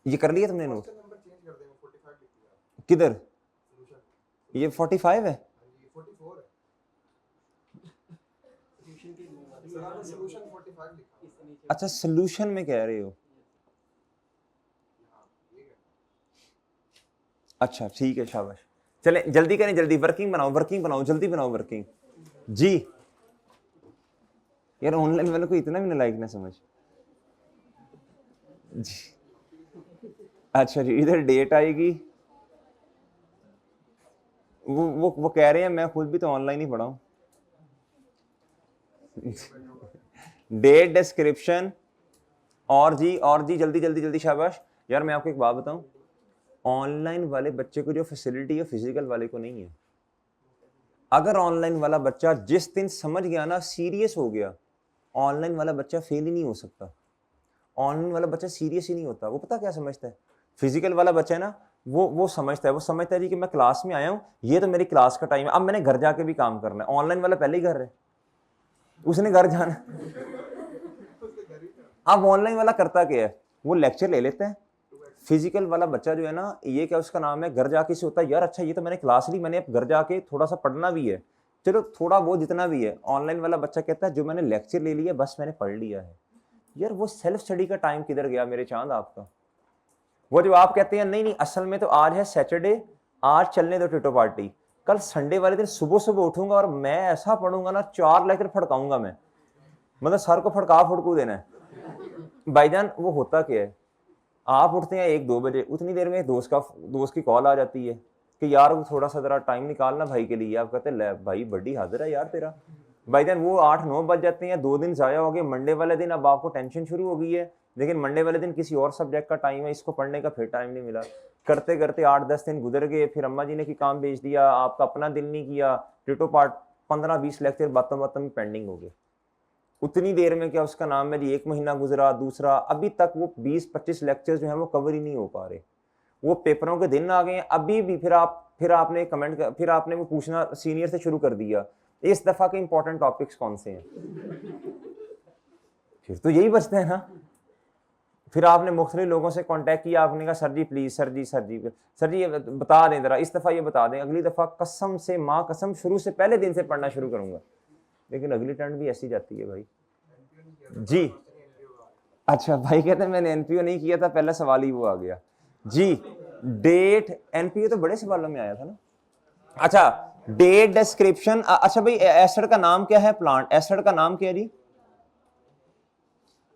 ये कर लिया तुमने नोट? किधर? ये 45 है। अच्छा सोल्यूशन में कह रहे हो, अच्छा ठीक है शाबाश। चले जल्दी करें, जल्दी वर्किंग बनाओ जल्दी बनाओ वर्किंग जी। यार ऑनलाइन वालों को इतना भी ना लाइक ना समझ जी। अच्छा जी इधर डेट आएगी, वो कह रहे हैं मैं खुद भी तो ऑनलाइन ही पढ़ा हूं। डेट डिस्क्रिप्शन और जी जल्दी शाबाश। यार मैं आपको एक बात बताऊं, ऑनलाइन वाले बच्चे को जो फैसिलिटी है फिजिकल वाले को नहीं है। अगर ऑनलाइन वाला बच्चा जिस दिन समझ गया ना, सीरियस हो गया, ऑनलाइन वाला बच्चा फेल ही नहीं हो सकता। ऑनलाइन वाला बच्चा सीरियस ही नहीं होता। वो पता क्या समझता है, फिजिकल वाला बच्चा है ना, वो समझता है जी कि मैं क्लास में आया हूं, ये तो मेरी क्लास का टाइम है, अब मैंने घर जाके भी काम करना है। ऑनलाइन वाला पहले ही घर है, उसने घर जाना। अब ऑनलाइन वाला करता क्या है, वो लेक्चर ले लेते हैं। फिजिकल वाला बच्चा जो है ना, ये क्या उसका नाम है, घर जाके से होता है यार, अच्छा ये तो मैंने क्लास ली, मैंने अब घर जाके थोड़ा सा पढ़ना भी है, चलो थोड़ा वो जितना भी है। ऑनलाइन वाला बच्चा कहता है जो मैंने लेक्चर ले लिया बस मैंने पढ़ लिया है। यार वो सेल्फ स्टडी का टाइम किधर गया मेरे चांद आपका? वो जो आप कहते हैं नहीं असल में तो आज है सैटरडे, आज चलने दो टिटो पार्टी, कल संडे वाले दिन सुबह सुबह उठूंगा और मैं ऐसा पढ़ूंगा ना, 4 लेक्चर फड़काऊंगा मैं, मतलब सर को फड़कू देना है। भाईजान वो होता क्या है, आप उठते हैं 1-2 बजे, उतनी देर में दोस्त की कॉल आ जाती है कि यार वो थोड़ा सा जरा टाइम निकालना भाई के लिए। आप कहते हैं भाई बड़ी हाजिर है यार तेरा। भाईजान वो 8-9 बज जाते हैं, 2 दिन जाया हो गए। मंडे वाले दिन अब आपको टेंशन शुरू हो गई है, लेकिन मंडे वाले दिन किसी और सब्जेक्ट का टाइम है, इसको पढ़ने का फिर टाइम नहीं मिला। करते करते 8-10 दिन गुजर गए, फिर अम्मा जी ने की काम भेज दिया, आपका अपना दिल नहीं किया, टिटो पार्ट 15-20 लेक्चर बातों में पेंडिंग हो गए। उतनी देर में क्या उसका नाम है जी, 1 महीना गुजरा, दूसरा, अभी तक वो 20-25 लेक्चर जो है वो कवर ही नहीं हो पा रहे। वो पेपरों के दिन आ गए हैं, अभी भी फिर आपने वो पूछना सीनियर से शुरू कर दिया, इस दफा के इंपॉर्टेंट टॉपिक्स कौन से हैं। फिर तो यही बचते हैं ना। फिर आपने मुख्तलिफ लोगों से कांटेक्ट किया, आपने कहा सर जी प्लीज, सर जी सर जी सर जी ये बता दें जरा, इस दफा ये बता दें, अगली दफा कसम से माँ कसम शुरू से पहले दिन से पढ़ना शुरू करूंगा। लेकिन अगली टर्न भी ऐसी जाती है भाई जी। अच्छा भाई कहते हैं मैंने एनपीओ नहीं किया था, पहला सवाल ही वो आ गया जी। डेट, एनपीओ तो बड़े सवालों में आया था ना। अच्छा डेट डिस्क्रिप्शन, अच्छा भाई एसिड का नाम क्या है, प्लांट एसिड का नाम क्या है जी।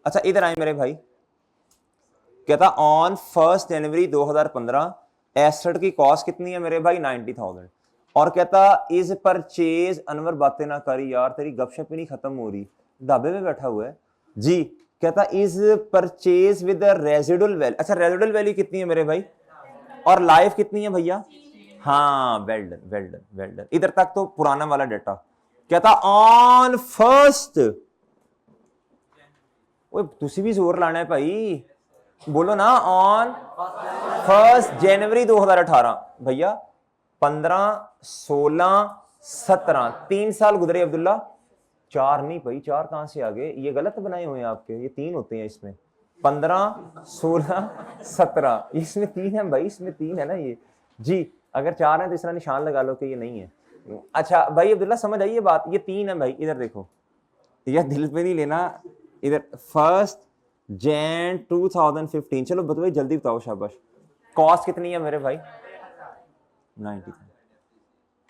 अच्छा इधर आए मेरे भाई, कहता ऑन 1 जनवरी 2015 एसिड की कॉस्ट कितनी है मेरे भाई 90,000। और कहता इज परचेज, अनवर बातें ना करी यार, तेरी गपशप ही नहीं खत्म हो रही, ढाबे पे बैठा हुआ है जी। कहता is purchase with residual value, अच्छा रेजिडुअल वैल्यू कितनी है मेरे भाई, और लाइफ कितनी है भैया। हाँ well done well done well done, इधर तक तो पुराना वाला डेटा। कहता ऑन फर्स्ट, तुसी भी जोर लाना है भाई, बोलो ना, ऑन 1 जनवरी 2018 भैया 15 16 17 3 साल गुजरे अब्दुल्ला। 4 नहीं भाई, 4 कहां से आ गए, ये गलत बनाए हुए हैं आपके, ये 3 होते हैं इसमें, 15 16 17, इसमें 3 है भाई, इसमें 3 है ना ये जी। अगर 4 है तो इसका निशान लगा लो कि ये नहीं है। अच्छा भाई अब्दुल्ला समझ आई ये बात, ये 3 है भाई, इधर देखो, यह दिल पे नहीं लेना, इधर 1 जैन 2015, चलो बताओ जल्दी बताओ शाबाश। कॉस्ट कितनी है मेरे भाई 90।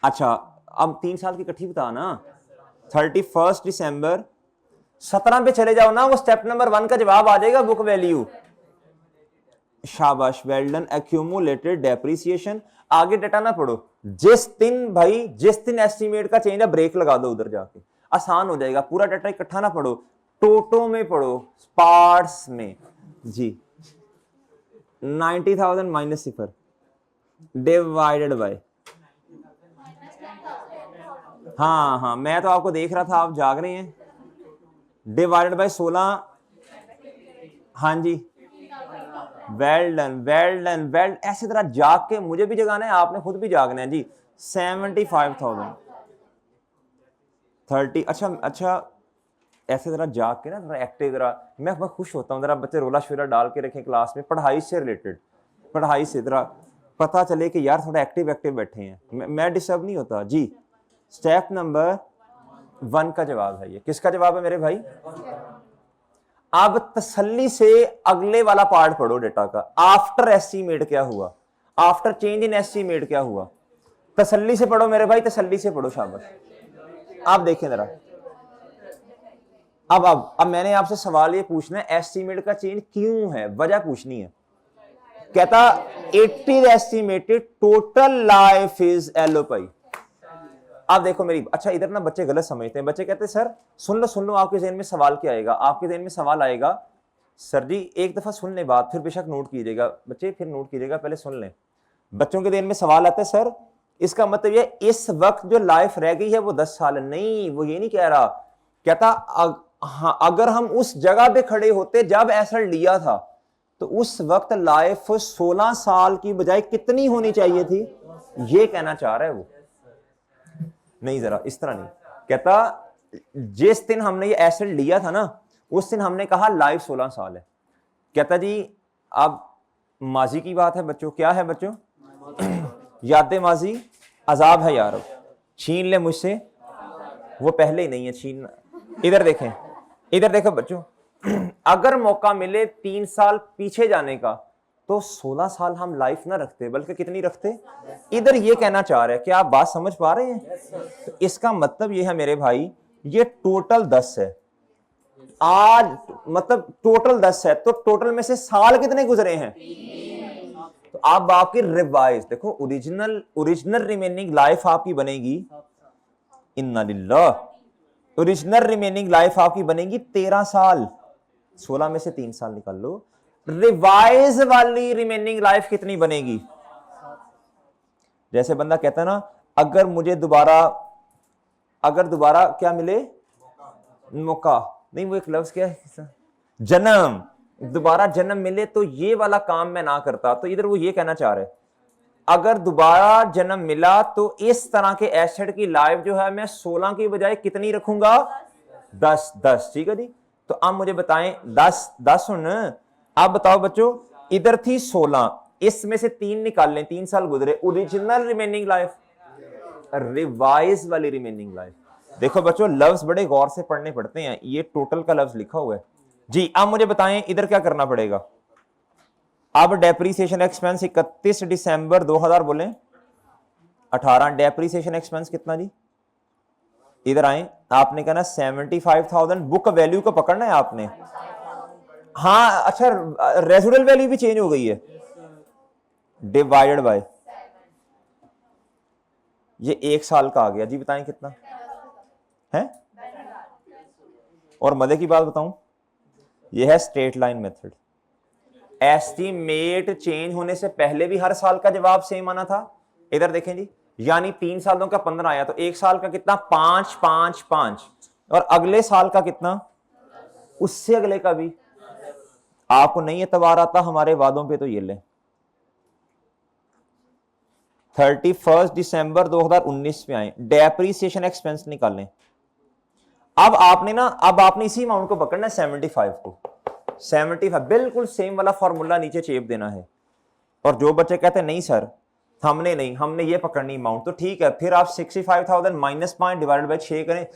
अच्छा अब 3 साल की इकट्ठी बता ना, 31 दिसंबर 17 पे चले जाओ ना, वो स्टेप नंबर 1 का जवाब आ जाएगा, बुक वैल्यू। शाबाश वेल डन। एक्यूमुलेटेड डेप्रिसिएशन, आगे डेटा ना पढ़ो, जिस दिन भाई जिस दिन एस्टीमेट का चेंज है ब्रेक लगा दो उधर जाके, आसान हो जाएगा। पूरा डेटा इकट्ठा ना पढ़ो, टोटो में पढ़ो, पार्ट्स में जी। 90,000 माइनस 0 डिवाइडेड बाय, हाँ हाँ मैं तो आपको देख रहा था आप जाग रहे हैं, डिवाइडेड बाय 16, हाँ जी well done well done well. ऐसी तरह जाग के मुझे भी जगाना है, आपने खुद भी जागना है जी। 75,000 30, अच्छा अच्छा ऐसे जरा जाग के ना थोड़ा एक्टिव, जरा मैं खुश होता हूँ, जरा बच्चे रोला शोला डाल के रखें क्लास में, पढ़ाई से रिलेटेड, पढ़ाई से जरा पता चले कि यार थोड़ा एक्टिव एक्टिव बैठे हैं, मैं डिस्टर्ब नहीं होता जी। स्टेप नंबर 1 का जवाब है ये, किसका जवाब है मेरे भाई। अब तसल्ली से अगले वाला पार्ट पढ़ो डेटा का, आफ्टर एस्टीमेट क्या हुआ, आफ्टर चेंज इन एस्टीमेट क्या हुआ, तसल्ली से पढ़ो मेरे भाई, तसल्ली से पढ़ो शाबाश। आप देखें जरा, अब मैंने आपसे सवाल ये पूछना है, एस्टीमेट का चेंज क्यों है, वजह पूछनी है। कहता it is estimated total life is एलोपाई। आप देखो मेरी, अच्छा इधर ना बच्चे गलत समझते हैं, बच्चे कहते हैं सर सुन लो आपके जहन में सवाल क्या आएगा, आपके जहन में सवाल आएगा सर जी एक दफा सुन ले बात, फिर बेशक नोट कीजिएगा बच्चे, फिर नोट कीजिएगा, पहले सुन लें। बच्चों के जहन में सवाल आता है सर इसका मतलब ये इस वक्त जो लाइफ रह गई है वो 10 साल, नहीं वो ये नहीं कह रहा। कहता हाँ अगर हम उस जगह पे खड़े होते जब ऐसा लिया था तो उस वक्त लाइफ 16 साल की बजाय कितनी होनी चाहिए थी, ये कहना चाह रहा है वो। नहीं जरा इस तरह नहीं कहता, जिस दिन हमने ये एसिड लिया था ना उस दिन हमने कहा लाइफ 16 साल है। कहता जी अब माजी की बात है बच्चों, क्या है बच्चों याद माजी अजाब है यार, छीन ले मुझसे, वो पहले ही नहीं है छीन। इधर देखें, इधर देखो बच्चों, अगर मौका मिले 3 साल पीछे जाने का तो 16 साल हम लाइफ ना रखते बल्कि कितनी रखते। इधर ये कहना चाह रहे हैं, क्या आप बात समझ पा रहे हैं। तो इसका मतलब ये है मेरे भाई ये टोटल 10 है आज, मतलब टोटल 10 है, तो टोटल में से साल कितने गुजरे हैं। तो आप आपकी रिवाइज देखो, ओरिजिनल रिमेनिंग लाइफ आपकी बनेगी, इन्ना लिल्लाह, ओरिजिनल रिमेनिंग लाइफ आपकी बनेगी 13 साल, 16 में से 3 साल निकाल लो। रिवाइज वाली रिमेनिंग लाइफ कितनी बनेगी। जैसे बंदा कहता है ना अगर मुझे दोबारा क्या मिले मौका, नहीं वो एक लफ्ज क्या है, जन्म, दोबारा जन्म मिले तो ये वाला काम मैं ना करता। तो इधर वो ये कहना चाह रहे अगर दोबारा जन्म मिला तो इस तरह के एसिड की लाइफ जो है मैं 16 की बजाय कितनी रखूंगा, 10। ठीक है जी, तो अब मुझे बताएं 10 सुन, अब बताओ बच्चों, इधर थी 16, इसमें से 3 निकाल लें, 3 साल गुजरे, ओरिजिनल रिमेनिंग लाइफ, रिवाइज वाली रिमेनिंग लाइफ। देखो बच्चों लफ्ज बड़े गौर से पढ़ने पड़ते हैं, ये टोटल का लफ्ज लिखा हुआ है जी। अब मुझे बताएं इधर क्या करना पड़ेगा। अब डेप्रीसिएशन एक्सपेंस 31 दिसंबर 2000 बोले 18, डेप्रीसिएशन एक्सपेंस कितना जी, इधर आए, आपने कहना 75,000, बुक वैल्यू को पकड़ना है आपने। हाँ अच्छा, रेजिडुअल वैल्यू भी चेंज हो गई है, डिवाइडेड बाय, ये 1 साल का आ गया जी। बताएं कितना है। और मजे की बात बताऊं, ये है straight line method. Estimate change होने से पहले भी हर साल का जवाब सेम आना था। इधर देखें जी, यानी 3 सालों का 15 आया, तो 1 साल का कितना 5 5 5, और अगले साल का कितना, उससे अगले का भी। आपको नहीं एतबार आता हमारे वादों पे, तो ये ले 31 दिसंबर 2019 पे आए, डेप्रीसिएशन एक्सपेंस निकालें। अब आपने इसी अमाउंट को पकड़ना है 75 को, 75 बिल्कुल सेम वाला फॉर्मूला नीचे चेप देना है। और जो बच्चे कहते हैं नहीं सर हमने ये पकड़नी अमाउंट, तो ठीक है, फिर आप 65,000 माइनस 5 डिवाइडेड बाय 6 करें,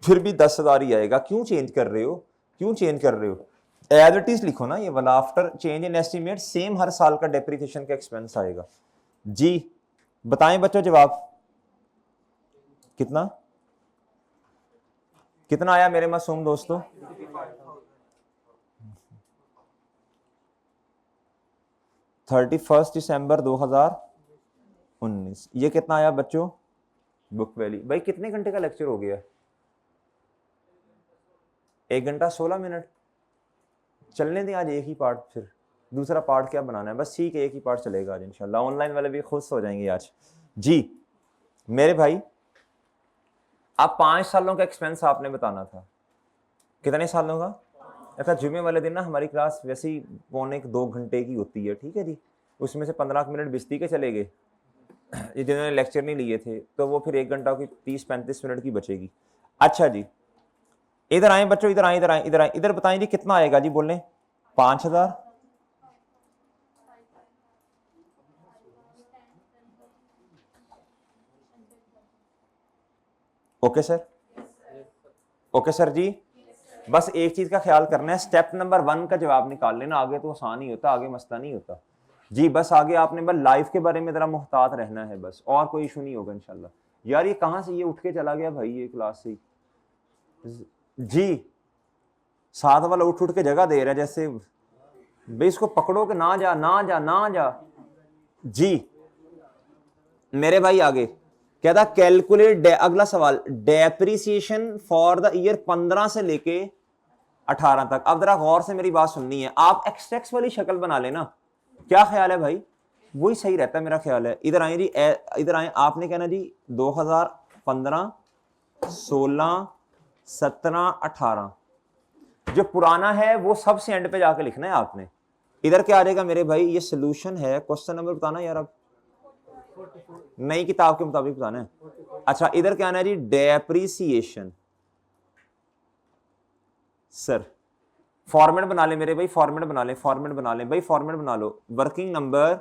फिर भी 10,000 ही आएगा। क्यों चेंज कर रहे हो, क्यों चेंज कर रहे हो, एज इट इज लिखो ना ये वाला, after change in estimate same हर साल का डेप्रीसिएशन का एक्सपेंस आएगा जी। बताएं बच्चों जवाब कितना कितना आया मेरे मासूम दोस्तों। 31 दिसंबर 2019, ये कितना आया बच्चों बुक वैल्यू। भाई कितने घंटे का लेक्चर हो गया, 1 घंटा 16 मिनट। चलने दें आज एक ही पार्ट, फिर दूसरा पार्ट क्या बनाना है, बस ठीक है एक ही पार्ट चलेगा आज इंशाल्लाह। ऑनलाइन वाले भी खुश हो जाएंगे आज जी। मेरे भाई आप 5 सालों का एक्सपेंस आपने बताना था, कितने सालों का। अच्छा जुमे वाले दिन ना हमारी क्लास वैसे ही 1.25 घंटे की होती है, ठीक है जी, उसमें से 15 मिनट बिस्ती के चले गए, ये जिन्होंने लेक्चर नहीं लिए थे, तो वो फिर 1 घंटा की 30-35 मिनट की बचेगी। अच्छा जी इधर आए बच्चों, इधर आए, इधर आए, इधर आए, इधर बताएं जी कितना आएगा जी, बोलें 5,000। ओके सर, ओके सर जी। बस एक चीज का ख्याल करना है, स्टेप नंबर 1 का जवाब निकाल लेना, आगे तो आसान ही होता, आगे मसला नहीं होता जी। बस आगे आपने बस लाइफ के बारे में जरा मुहतात रहना है, बस और कोई इशू नहीं होगा इंशाल्लाह। यार ये कहां से ये उठ के चला गया भाई, ये क्लास से जी, साथ वाला उठ के जगह दे रहा है जैसे, भाई इसको पकड़ो कि ना जा ना जा ना जा जी। मेरे भाई आगे क्या था, कैलकुलेट, अगला सवाल, डेप्रीसिएशन फॉर द ईयर 15 से लेके 18 तक। अब जरा गौर से मेरी बात सुननी है, आप एक्स वाली शक्ल बना लेना, क्या ख्याल है भाई, वही सही रहता है मेरा ख्याल है। इधर आए जी, इधर आए, आपने कहना जी 2015 16 17 18, जो पुराना है वो सबसे एंड पे जाके लिखना है आपने। इधर क्या आ जाएगा मेरे भाई, ये सोल्यूशन है, क्वेश्चन नंबर बताना यार, अब नई किताब के मुताबिक बताना है। अच्छा इधर क्या आना है जी, डेप्रीसिएशन। सर फॉर्मेट बना ले मेरे भाई, फॉर्मेट बना ले, फॉर्मेट बना ले भाई, फॉर्मेट बना लो। वर्किंग नंबर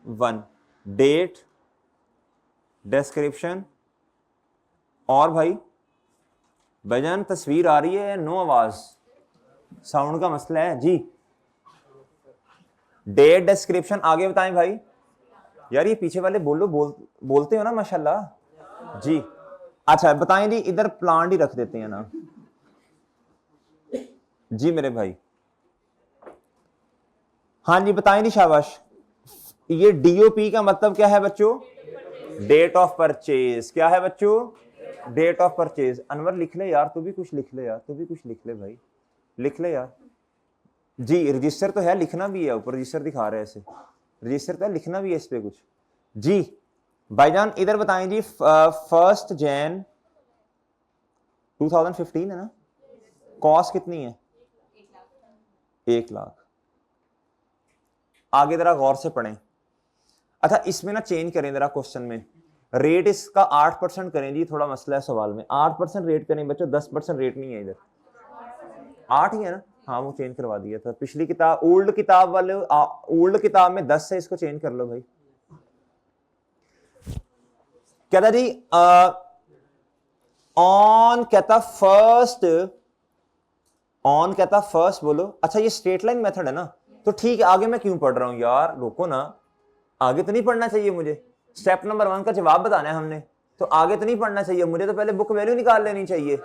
1, डेट, डिस्क्रिप्शन, और भाई भजन तस्वीर आ रही है, नो आवाज, साउंड का मसला है जी। डेट डिस्क्रिप्शन, आगे बताएं भाई। यार ये पीछे वाले बोलते हो ना माशाल्लाह जी। अच्छा बताएं जी, इधर प्लांट ही रख देते हैं ना जी मेरे भाई। हाँ जी बताएं जी, शाबाश। ये डीओपी का मतलब क्या है बच्चों, डेट ऑफ परचेज। क्या है बच्चों, डेट ऑफ परचेज। अनवर लिख ले यार, तू भी कुछ लिख ले यार, तू भी कुछ लिख ले भाई, लिख ले यार जी। रजिस्टर तो है, लिखना भी है, ऊपर रजिस्टर दिखा रहे हैं ऐसे, रजिस्टर तो है, लिखना भी है इस पे कुछ जी। भाईजान इधर बताएं जी, 1 जनवरी 2015 है ना, कॉस्ट कितनी है, 1 लाख। आगे जरा गौर से पढ़ें। अच्छा इसमें ना चेंज करें जरा, क्वेश्चन में रेट इसका 8% करें जी, थोड़ा मसला है सवाल में, 8% रेट करें बच्चों, 10% रेट नहीं है इधर, 8 ही है ना, हाँ वो चेंज करवा दिया था पिछली किताब, ओल्ड किताब वाले, ओल्ड किताब में 10 है, इसको चेंज कर लो भाई। कहता जी ऑन कहता फर्स्ट, ऑन कहता फर्स्ट बोलो। अच्छा ये स्ट्रेट लाइन मेथड है ना, तो ठीक है, आगे मैं क्यों पढ़ रहा हूं यार, रोको ना, आगे तो नहीं पढ़ना चाहिए मुझे, स्टेप नंबर 1 का जवाब बताना है हमने, तो आगे तो नहीं पढ़ना चाहिए मुझे, तो पहले बुक वैल्यू निकाल लेनी चाहिए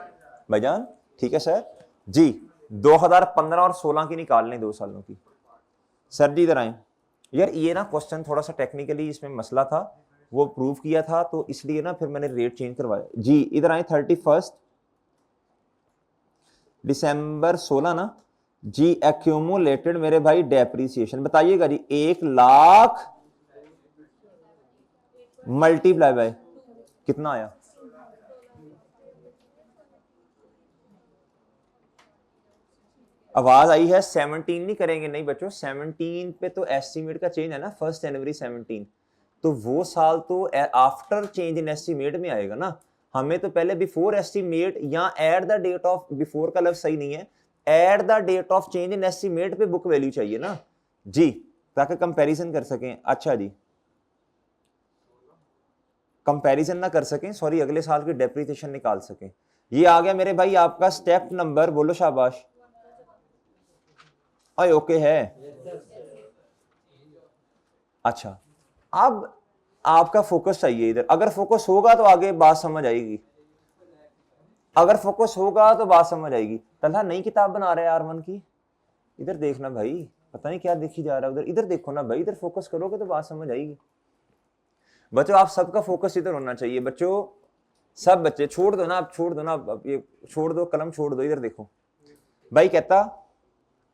भाईजान। ठीक है सर जी, 2015 और 16 की निकाल लें, 2 सालों की। सर जी इधर आए यार, ये ना क्वेश्चन थोड़ा सा टेक्निकली इसमें मसला था, वो प्रूव किया था, तो इसलिए ना फिर मैंने रेट चेंज करवाया जी। इधर आए 31 दिसंबर 16 ना जी, एक्यूमुलेटेड मेरे भाई डेप्रीसिएशन बताइएगा जी, 1 लाख मल्टीप्लाई बाय कितना आया, आवाज आई है 17 नहीं करेंगे, नहीं बच्चों 17 पे तो एस्टिमेट का चेंज है ना, 1 जनवरी 17, तो वो साल तो आफ्टर चेंज इन एस्टिमेट में आएगा ना, हमें तो पहले बिफोर एस्टिमेट या at the date of, before का लफ्ज सही नहीं है, at the date of change in estimate पे बुक वैल्यू चाहिए ना जी, ताकि कंपैरिजन कर सकें। अच्छा जी, कंपैरिजन ना कर सकें, सॉरी, अगले साल की डेप्रिसिएशन निकाल सकें। ये आ गया मेरे भाई आपका स्टेप नंबर, बोलो शाबाश, अय ओके है। अच्छा अब आपका फोकस चाहिए इधर, अगर फोकस होगा तो आगे बात समझ आएगी, अगर फोकस होगा तो बात समझ आएगी। तल्हा नई किताब बना रहे हैं R1 की, इधर देखना भाई, पता नहीं क्या देखी जा रहा है उधर, इधर देखो ना भाई, इधर फोकस करोगे तो बात समझ आएगी। बच्चों आप सबका फोकस इधर होना चाहिए बच्चों, सब बच्चे छोड़ दो ना, आप छोड़ दो ना, अब ये छोड़ दो, कलम छोड़ दो, इधर देखो भाई। कहता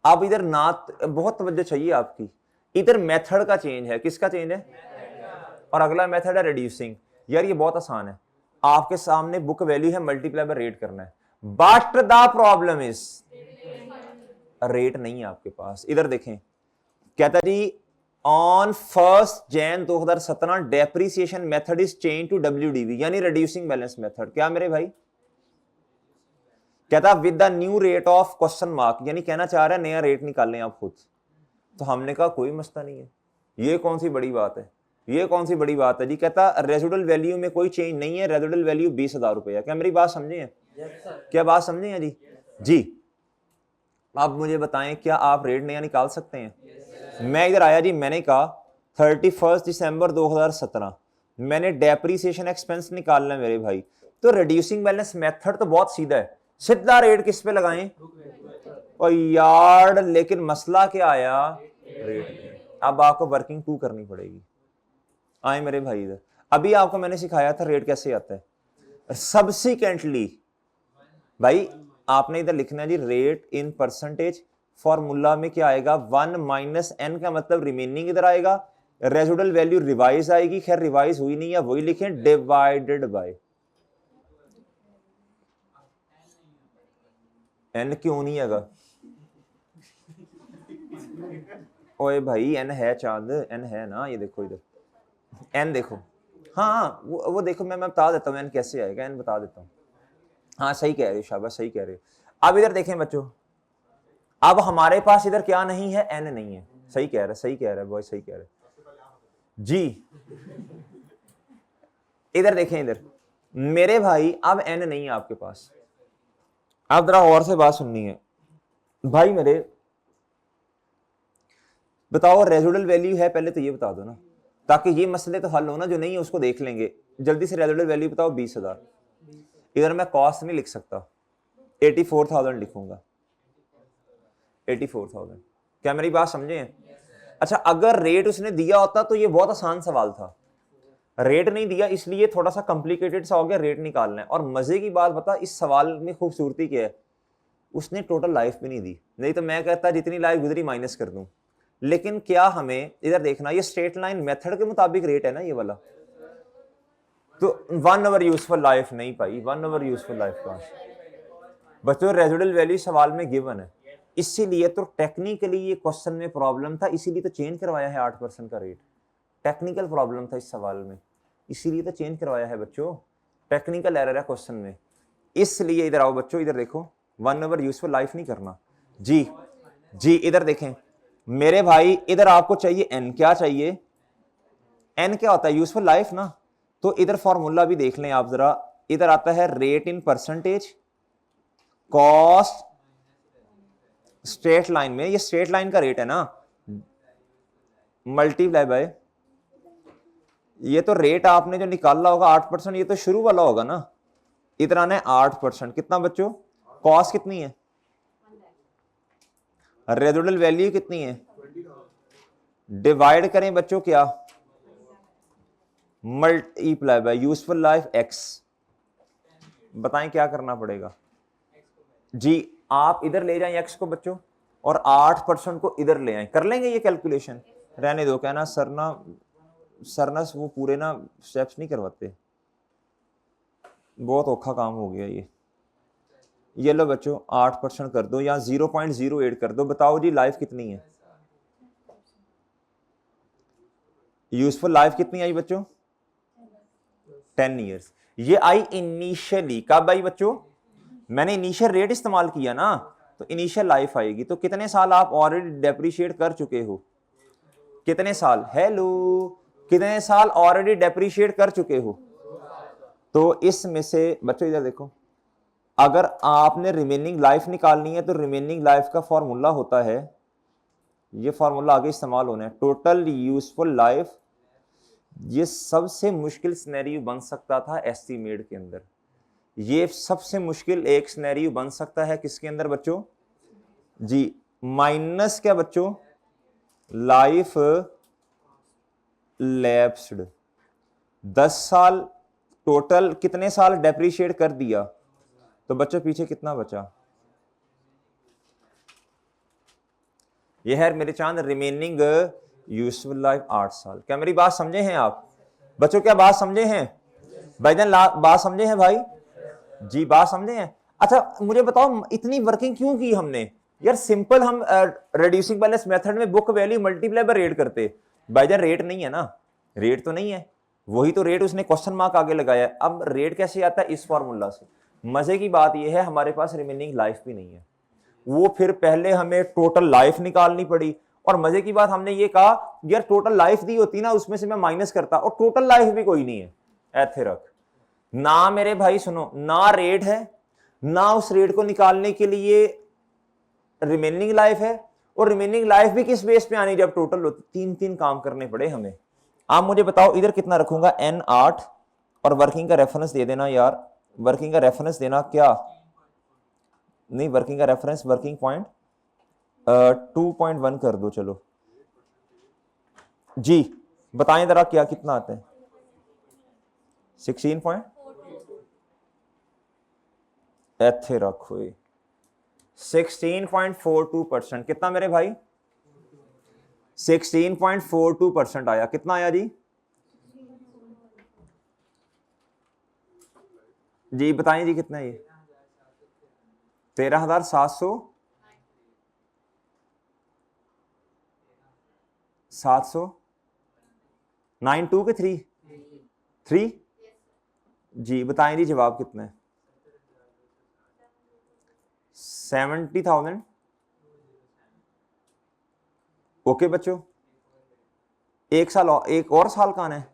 अब इधर ना, बहुत तवज्जो चाहिए आपकी, इधर मेथड का चेंज है, किसका चेंज है, और अगला मेथड है रिड्यूसिंग। यार ये बहुत आसान है, आपके सामने बुक वैल्यू है, मल्टीप्लाई बाय रेट करना है, but the problem is rate नहीं है आपके पास। इधर देखें, कहता जी on 1 January 2017 depreciation method is change to WDV यानी रिड्यूसिंग बैलेंस मेथड। क्या मेरे भाई, कहता with the new rate of question mark, यानी कहना चाह रहा है नया रेट निकालें आप खुद। तो हमने कहा कोई मसला नहीं है, ये कौन सी बड़ी बात है, ये कौन सी बड़ी बात है जी। कहता रेजिडुअल वैल्यू में कोई चेंज नहीं है, रेजिडुअल वैल्यू 20,000 रुपए है। क्या मेरी बात समझे हैं? क्या बात समझे हैं जी? जी अब मुझे बताएं, क्या आप रेट नया निकाल सकते हैं? मैं इधर आया जी, मैंने कहा 31 दिसंबर 2017 मैंने डेप्रीसिएशन एक्सपेंस निकालना है मेरे भाई, तो रिड्यूसिंग बैलेंस मेथड तो बहुत सीधा है, सीधा रेट किस पे लगाएं, और यार लेकिन मसला क्या आया, रेट। अब आपको वर्किंग 2 करनी पड़ेगी। आए मेरे भाई इधर, अभी आपको मैंने सिखाया था रेट कैसे आता है। सब्सिक्वेंटली भाई आपने इधर लिखना है जी, रेट इन परसेंटेज, फॉर्मूला में क्या आएगा, 1 माइनस n का मतलब रिमेनिंग इधर आएगा, रेजिडुअल वैल्यू रिवाइज आएगी, खैर रिवाइज हुई नहीं है, वही लिखें, डिवाइडेड बाय n। क्यों नहीं है? ओए भाई n है चांद, n है ना, ये देखो इधर n देखो, हाँ वो देखो, मैं बता देता हूँ n कैसे आएगा, n बता देता हूँ। हाँ सही कह रहे हो, शाबाश सही कह रहे हो। अब इधर देखें बच्चों, अब हमारे पास इधर क्या नहीं है, n नहीं है, सही कह रहा है, सही कह रहा है बॉय, सही कह रहे जी। इधर देखें, इधर मेरे भाई अब n नहीं है आपके पास। आप जरा और से बात सुननी है भाई मेरे, बताओ रेजिडुअल वैल्यू है, पहले तो ये बता दो ना, ताकि ये मसले तो हल हो ना, जो नहीं है उसको देख लेंगे। जल्दी से रेजिडुअल वैल्यू बताओ, 20,000। इधर मैं कॉस्ट नहीं लिख सकता, 84,000 लिखूंगा, 84,000। क्या मेरी बात समझे हैं? अच्छा अगर रेट उसने दिया होता तो ये बहुत आसान सवाल था, रेट नहीं दिया इसलिए थोड़ा सा कॉम्प्लिकेटेड सा हो गया, रेट निकालना है। और मजे की बात बता, इस सवाल में खूबसूरती क्या है, उसने टोटल लाइफ भी नहीं दी, नहीं तो मैं कहता जितनी लाइफ गुजरी माइनस कर दूं। लेकिन क्या हमें इधर देखना, ये स्ट्रेट लाइन मेथड के मुताबिक रेट है ना ये वाला, तो 1 ओवर यूजफुल लाइफ नहीं पाई, 1 ओवर यूजफुल लाइफ का बच्चों रेजिडुअल वैल्यू सवाल में गिवन है, इसीलिए तो टेक्निकली ये क्वेश्चन में प्रॉब्लम था, इसीलिए तो चेंज करवाया है 8% का रेट। टेक्निकल प्रॉब्लम था इस सवाल में, इसीलिए तो चेंज करवाया है बच्चों, टेक्निकल एरर है क्वेश्चन में। इसलिए इधर आओ बच्चों, इधर देखो 1 ओवर यूजफुल लाइफ नहीं करना। जी जी इधर देखें मेरे भाई, इधर आपको चाहिए n, क्या चाहिए n, क्या होता है यूजफुल लाइफ ना। तो इधर फॉर्मूला भी देख लें आप जरा, इधर आता है rate in percentage cost straight line में, ये स्ट्रेट लाइन का रेट है ना, मल्टीप्लाई बाय, ये तो रेट आपने जो निकाला होगा 8%, ये तो शुरू वाला होगा ना, इधर आना है 8%, कितना बच्चों, कॉस्ट कितनी है, रेजिडुअल वैल्यू कितनी है, डिवाइड करें बच्चों क्या, multiply by useful life x, बताएं क्या करना पड़ेगा जी। आप इधर ले जाएं x को बच्चों और 8% को इधर ले आए, कर लेंगे ये कैलकुलेशन, रहने दो, कहना सरना वो पूरे ना स्टेप्स नहीं करवाते, बहुत औखा काम हो गया ये लो बच्चों 8% कर दो या 0.08 कर दो, बताओ जी लाइफ कितनी है, यूजफुल लाइफ कितनी आई बच्चों 10 ईयर्स। ये आई इनिशियली, कब आई बच्चों, मैंने इनिशियल रेट इस्तेमाल किया ना, तो इनिशियल लाइफ आएगी। तो कितने साल आप ऑलरेडी डेप्रिशिएट कर चुके हो, कितने साल, हेलो कितने साल ऑलरेडी डेप्रिशिएट कर चुके हो। तो इसमें से बच्चों इधर देखो, अगर आपने रिमेनिंग लाइफ निकालनी है तो रिमेनिंग लाइफ का फॉर्मूला होता है, ये फॉर्मूला आगे इस्तेमाल होना है, टोटल यूजफुल लाइफ। ये सबसे मुश्किल सिनेरियो बन सकता था एस्टीमेट के अंदर, ये सबसे मुश्किल एक सिनेरियो बन सकता है किसके अंदर बच्चों जी, माइनस क्या बच्चों, लाइफ लैप्स्ड, 10 साल टोटल, कितने साल डेप्रिशिएट कर दिया, तो बच्चों पीछे कितना बचा, ये है मेरे चांद रिमेनिंग यूजफुल लाइफ 8 साल। क्या मेरी बात समझे हैं आप बच्चों, क्या बात समझे हैं भाईजान, बात समझे हैं भाई जी, बात समझे हैं। अच्छा मुझे बताओ इतनी वर्किंग क्यों की हमने यार, सिंपल हम रिड्यूसिंग बैलेंस मेथड में book value multiply by rate करते, भाईजान रेट नहीं है ना, रेट तो नहीं है, वही तो रेट उसने क्वेश्चन मार्क आगे लगाया है। अब रेट कैसे आता है, इस फॉर्मूला से। मजे की बात यह है हमारे पास रिमेनिंग लाइफ भी नहीं है, वो फिर पहले हमें टोटल लाइफ निकालनी पड़ी, और मजे की बात हमने ये कहा यार टोटल लाइफ दी होती ना, उसमें से मैं माइनस करता, और टोटल लाइफ भी कोई नहीं है, ऐसे रख ना मेरे भाई, सुनो ना रेट है ना उस रेट को निकालने के लिए रिमेनिंग लाइफ है, और रिमेनिंग लाइफ भी किस बेस पे आनी जब टोटल होती, 3 काम करने पड़े हमें। आप मुझे बताओ इधर कितना रखूंगा n8, और वर्किंग का रेफरेंस दे देना यार, वर्किंग का रेफरेंस देना, क्या नहीं वर्किंग का रेफरेंस, वर्किंग पॉइंट 2.1 कर दो चलो जी, बताएं जरा क्या कितना आता है, 16 ऐथे रखो 16.42%, कितना मेरे भाई 16.42% आया, कितना आया जी बताएं जी कितना है ये, 13,700 92 के 3 जी, बताएं जी जवाब कितना है, 70,000। ओके बच्चों, एक साल और, एक और साल का आना है,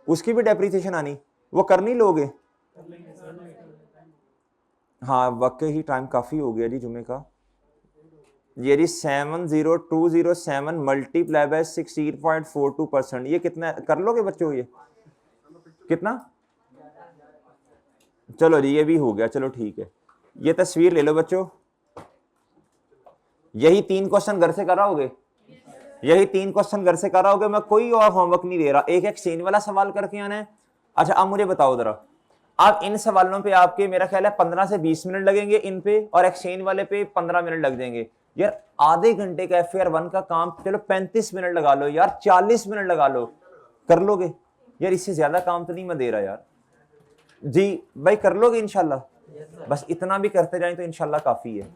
उसकी भी डेप्रिसिएशन आनी, वो कर नहीं लोगे, हाँ वाकई टाइम काफी हो गया जी जुमे का। ये जी 70207 मल्टीप्लाई बाय 16.42%, ये कितना कर लोगे बच्चों, ये कितना, चलो जी ये भी हो गया, चलो ठीक है। ये तस्वीर ले लो बच्चों, यही 3 क्वेश्चन घर से कराओगे, यही 3 क्वेश्चन घर से कराओगे, मैं कोई और होमवर्क नहीं दे रहा, एक एक्सचेंज वाला सवाल करके आना है। अच्छा अब मुझे बताओ जरा, अब इन सवालों पे आपके मेरा ख्याल है 15 से 20 मिनट लगेंगे इन पे, और एक्सचेंज वाले पे 15 मिनट लग जाएंगे यार, आधे घंटे का FAR1 का काम, चलो 35 मिनट लगा लो यार, 40 मिनट लगा लो, कर लोगे यार, इससे ज्यादा काम तो नहीं मैं दे रहा यार जी, भाई कर लोगे इंशाल्लाह, बस इतना भी करते जाएं तो इंशाल्लाह काफी है।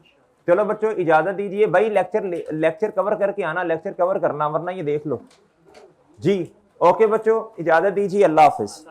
चलो बच्चों इजाजत दीजिए भाई, लेक्चर कवर करके आना, लेक्चर कवर करना, वरना ये देख लो जी। ओके बच्चों इजाजत दीजिए, अल्लाह हाफिज।